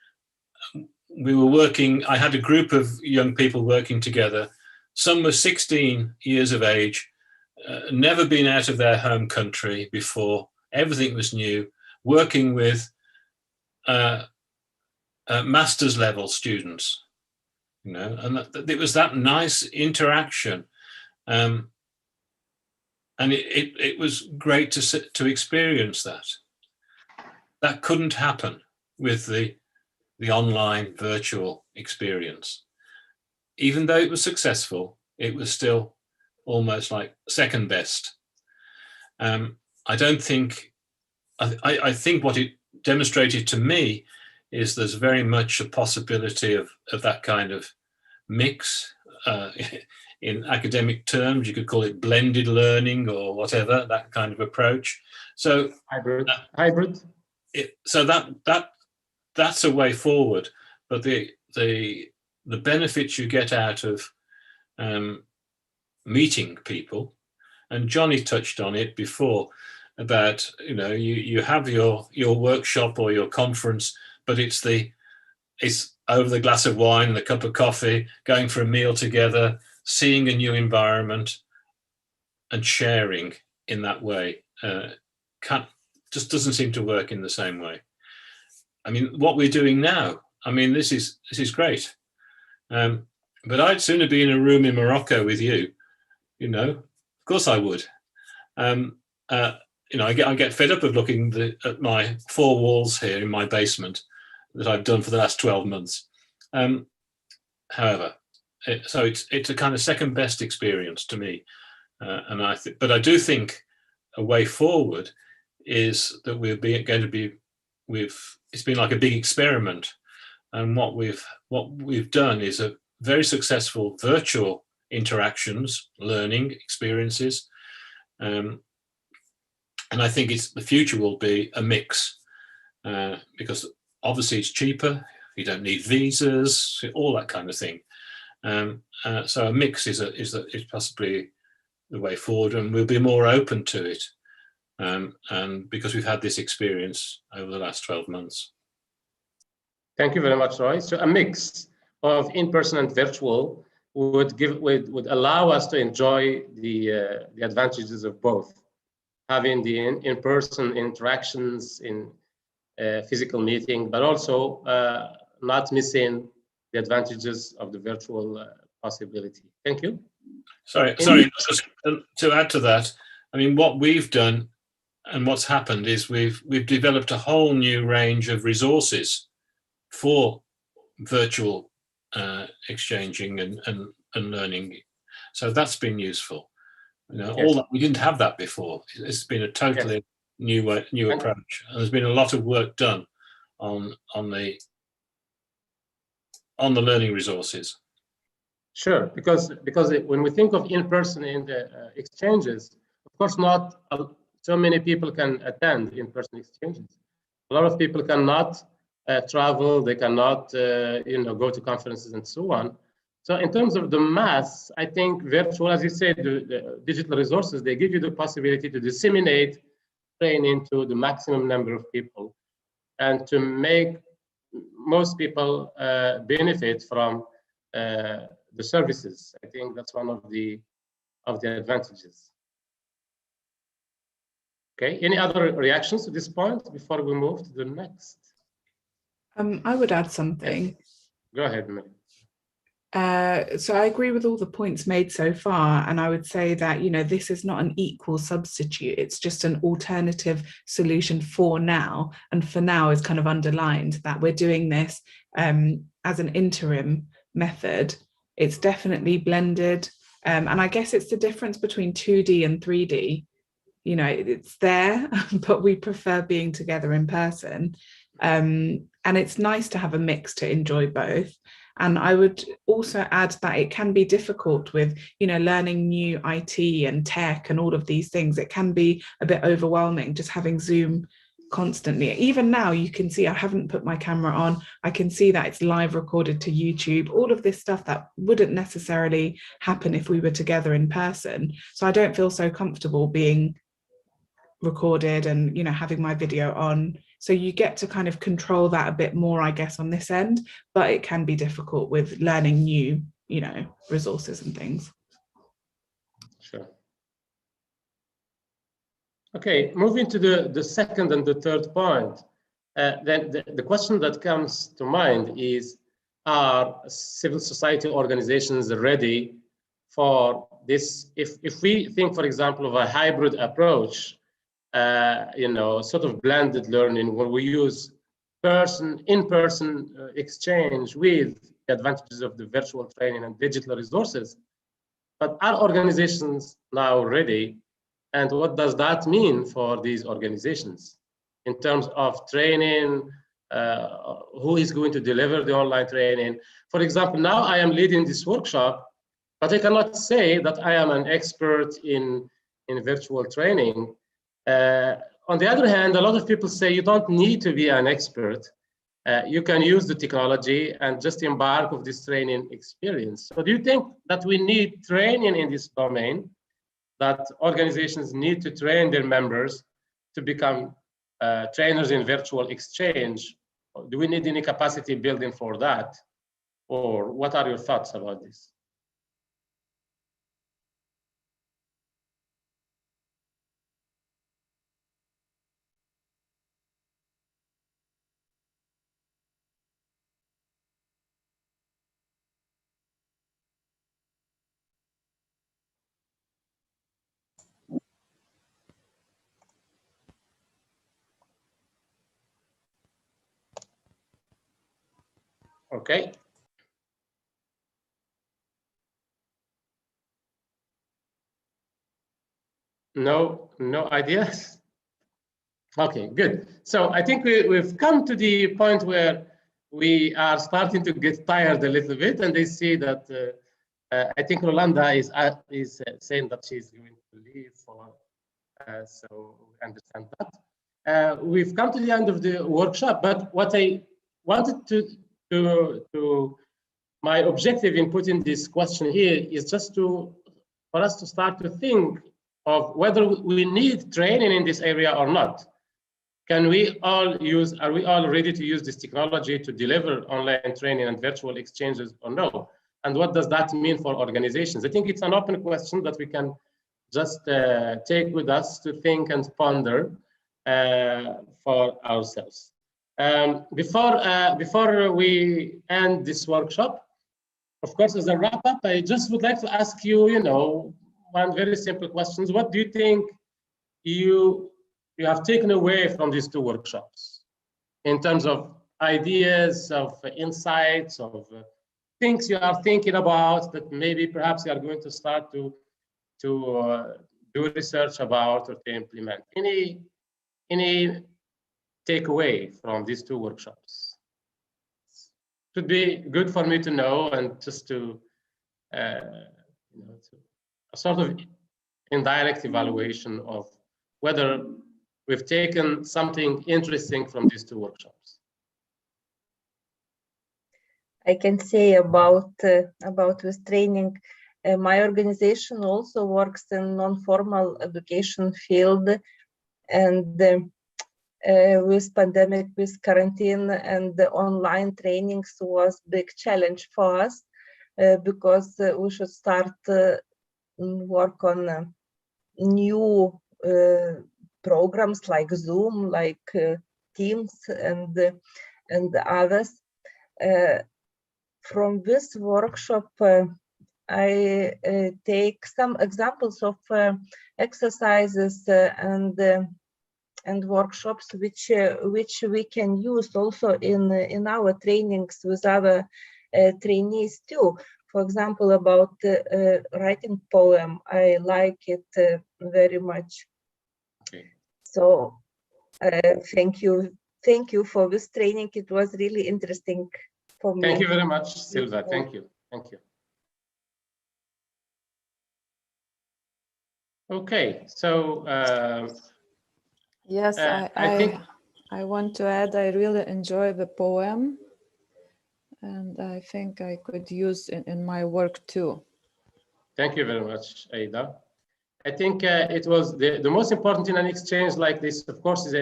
we were working, I had a group of young people working together. Some were 16 years of age, never been out of their home country before. Everything was new, working with master's level students, you know, and it was that nice interaction. And it was great to experience that. That couldn't happen with the online virtual experience. Even though it was successful, it was still almost like second best. I don't think, I think what it demonstrated to me is there's very much a possibility of that kind of mix. In academic terms, you could call it blended learning or whatever, that kind of approach. So hybrid. So that's a way forward. But the benefits you get out of meeting people, and Johnny touched on it before about, you know, you have your workshop or your conference, but it's over the glass of wine and a cup of coffee, going for a meal together, seeing a new environment and sharing in that way. Just doesn't seem to work in the same way. I mean, what we're doing now, I mean, this is great. But I'd sooner be in a room in Morocco with you, you know, of course I would. You know, I get fed up of looking at my 4 walls here in my basement that I've done for the last 12 months. However, so it's a kind of second best experience to me. But I do think a way forward is that it's been like a big experiment. And what we've done is a very successful virtual interactions, learning experiences. And I think the future will be a mix, because obviously it's cheaper. You don't need visas, all that kind of thing. So a mix is possibly the way forward, and we'll be more open to it. And because we've had this experience over the last 12 months. Thank you very much, Roy. So a mix of in-person and virtual would allow us to enjoy the advantages of both, having the in-person interactions in physical meeting, but also not missing the advantages of the virtual possibility. Thank you. Sorry, just to add to that, I mean, what we've done and what's happened is we've developed a whole new range of resources for virtual exchanging and learning. So that's been useful. You know, Yes. all that, we didn't have that before. It's been a totally new approach. And there's been a lot of work done on the learning resources. Sure, because when we think of in-person in the exchanges, of course, not so many people can attend in-person exchanges. A lot of people cannot travel, they cannot go to conferences and so on. So in terms of the mass, I think virtual, as you said, the digital resources, they give you the possibility to disseminate training to the maximum number of people and to make most people benefit from the services. I think that's one of the advantages. Okay, any other reactions to this point before we move to the next? I would add something. Go ahead, Mary. So I agree with all the points made so far, and I would say that, you know, this is not an equal substitute. It's just an alternative solution for now, and for now is kind of underlined that we're doing this as an interim method. It's definitely blended, and I guess it's the difference between 2D and 3D. You know, it's there, but we prefer being together in person, and it's nice to have a mix to enjoy both. And I would also add that it can be difficult with, you know, learning new IT and tech and all of these things. It can be a bit overwhelming just having Zoom constantly. Even now, you can see I haven't put my camera on. I can see that it's live recorded to YouTube, all of this stuff that wouldn't necessarily happen if we were together in person. So I don't feel so comfortable being recorded and, you know, having my video on. So you get to kind of control that a bit more, I guess, on this end, but it can be difficult with learning new, you know, resources and things. Sure. Okay, moving to the second and the third point, then the question that comes to mind is, are civil society organizations ready for this? If we think, for example, of a hybrid approach, you know, sort of blended learning where we use in-person exchange with the advantages of the virtual training and digital resources. But are organizations now ready? And what does that mean for these organizations in terms of training? Who is going to deliver the online training? For example, now I am leading this workshop, but I cannot say that I am an expert in virtual training. On the other hand, a lot of people say you don't need to be an expert. You can use the technology and just embark with this training experience. So do you think that we need training in this domain, that organizations need to train their members to become trainers in virtual exchange? Do we need any capacity building for that? Or what are your thoughts about this? Okay. No ideas? Okay, good. So I think we've come to the point where we are starting to get tired a little bit, and they see that I think Rolanda is saying that she's going to leave, so we understand that. We've come to the end of the workshop, but what I wanted to my objective in putting this question here is just for us to start to think of whether we need training in this area or not. Are we all ready to use this technology to deliver online training and virtual exchanges or no? And what does that mean for organizations? I think it's an open question that we can just take with us to think and ponder for ourselves. Before we end this workshop, of course, as a wrap up, I just would like to ask you, one very simple question. What do you think you have taken away from these two workshops in terms of ideas, of insights, of things you are thinking about that maybe perhaps you are going to start to do research about or to implement? Any takeaway from these two workshops? It would be good for me to know, and just to a sort of indirect evaluation of whether we've taken something interesting from these two workshops. I can say about this training, my organization also works in non-formal education field, and with pandemic, with quarantine, and the online trainings was big challenge for us because we should start work on new programs like Zoom, like Teams, and others. from this workshop, I take some examples of exercises and workshops which we can use also in our trainings with other trainees too. For example, about writing poem, I like it very much. Okay. So thank you for this training. It was really interesting for me. Thank you very much, Silva. Thank you. Okay, so yes, I think I want to add, I really enjoy the poem, and I think I could use it in my work too. Thank you very much, Aida. I think it was the most important in an exchange like this, of course,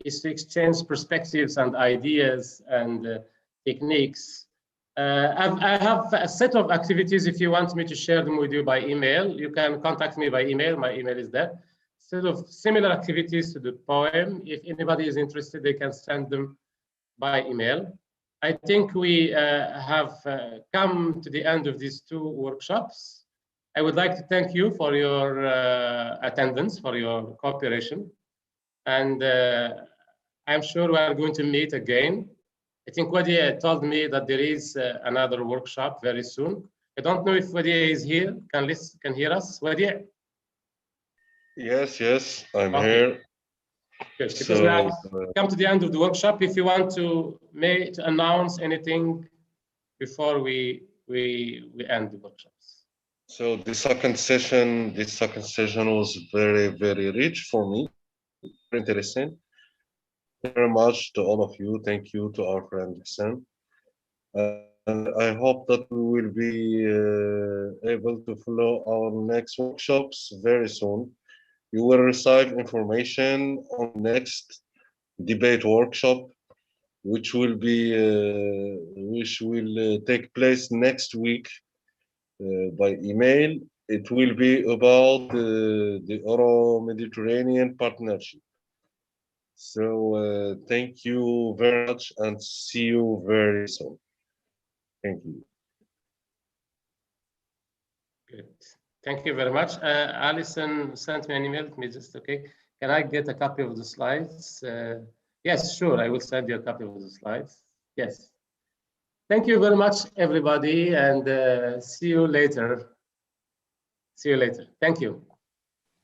is to exchange perspectives and ideas and techniques. I have a set of activities. If you want me to share them with you by email, you can contact me by email. My email is there. Set of similar activities to the poem. If anybody is interested, they can send them by email. I think we have come to the end of these two workshops. I would like to thank you for your attendance, for your cooperation. And I'm sure we are going to meet again. I think Wadia told me that there is another workshop very soon. I don't know if Wadia is here, can hear us, Wadia? Yes, I'm here. Good, because we have come to the end of the workshop. If you want to announce anything before we end the workshops. So the second session was very, very rich for me, very interesting. Thank you very much to all of you. Thank you to our friend Hassan. And I hope that we will be able to follow our next workshops very soon. You will receive information on next debate workshop, which will take place next week by email. It will be about the Euro-Mediterranean partnership. So thank you very much and see you very soon. Thank you. Good. Thank you very much. Alison sent me an email. Let me just, okay. Can I get a copy of the slides? Yes, sure. I will send you a copy of the slides. Yes. Thank you very much, everybody, and see you later. See you later. Thank you.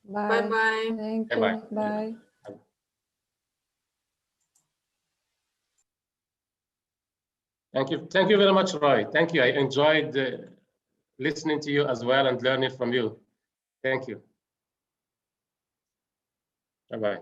Bye. Bye-bye. Thank you. Bye-bye. Bye. Thank you very much, Roy. Thank you. I enjoyed listening to you as well and learning from you. Thank you. Bye-bye.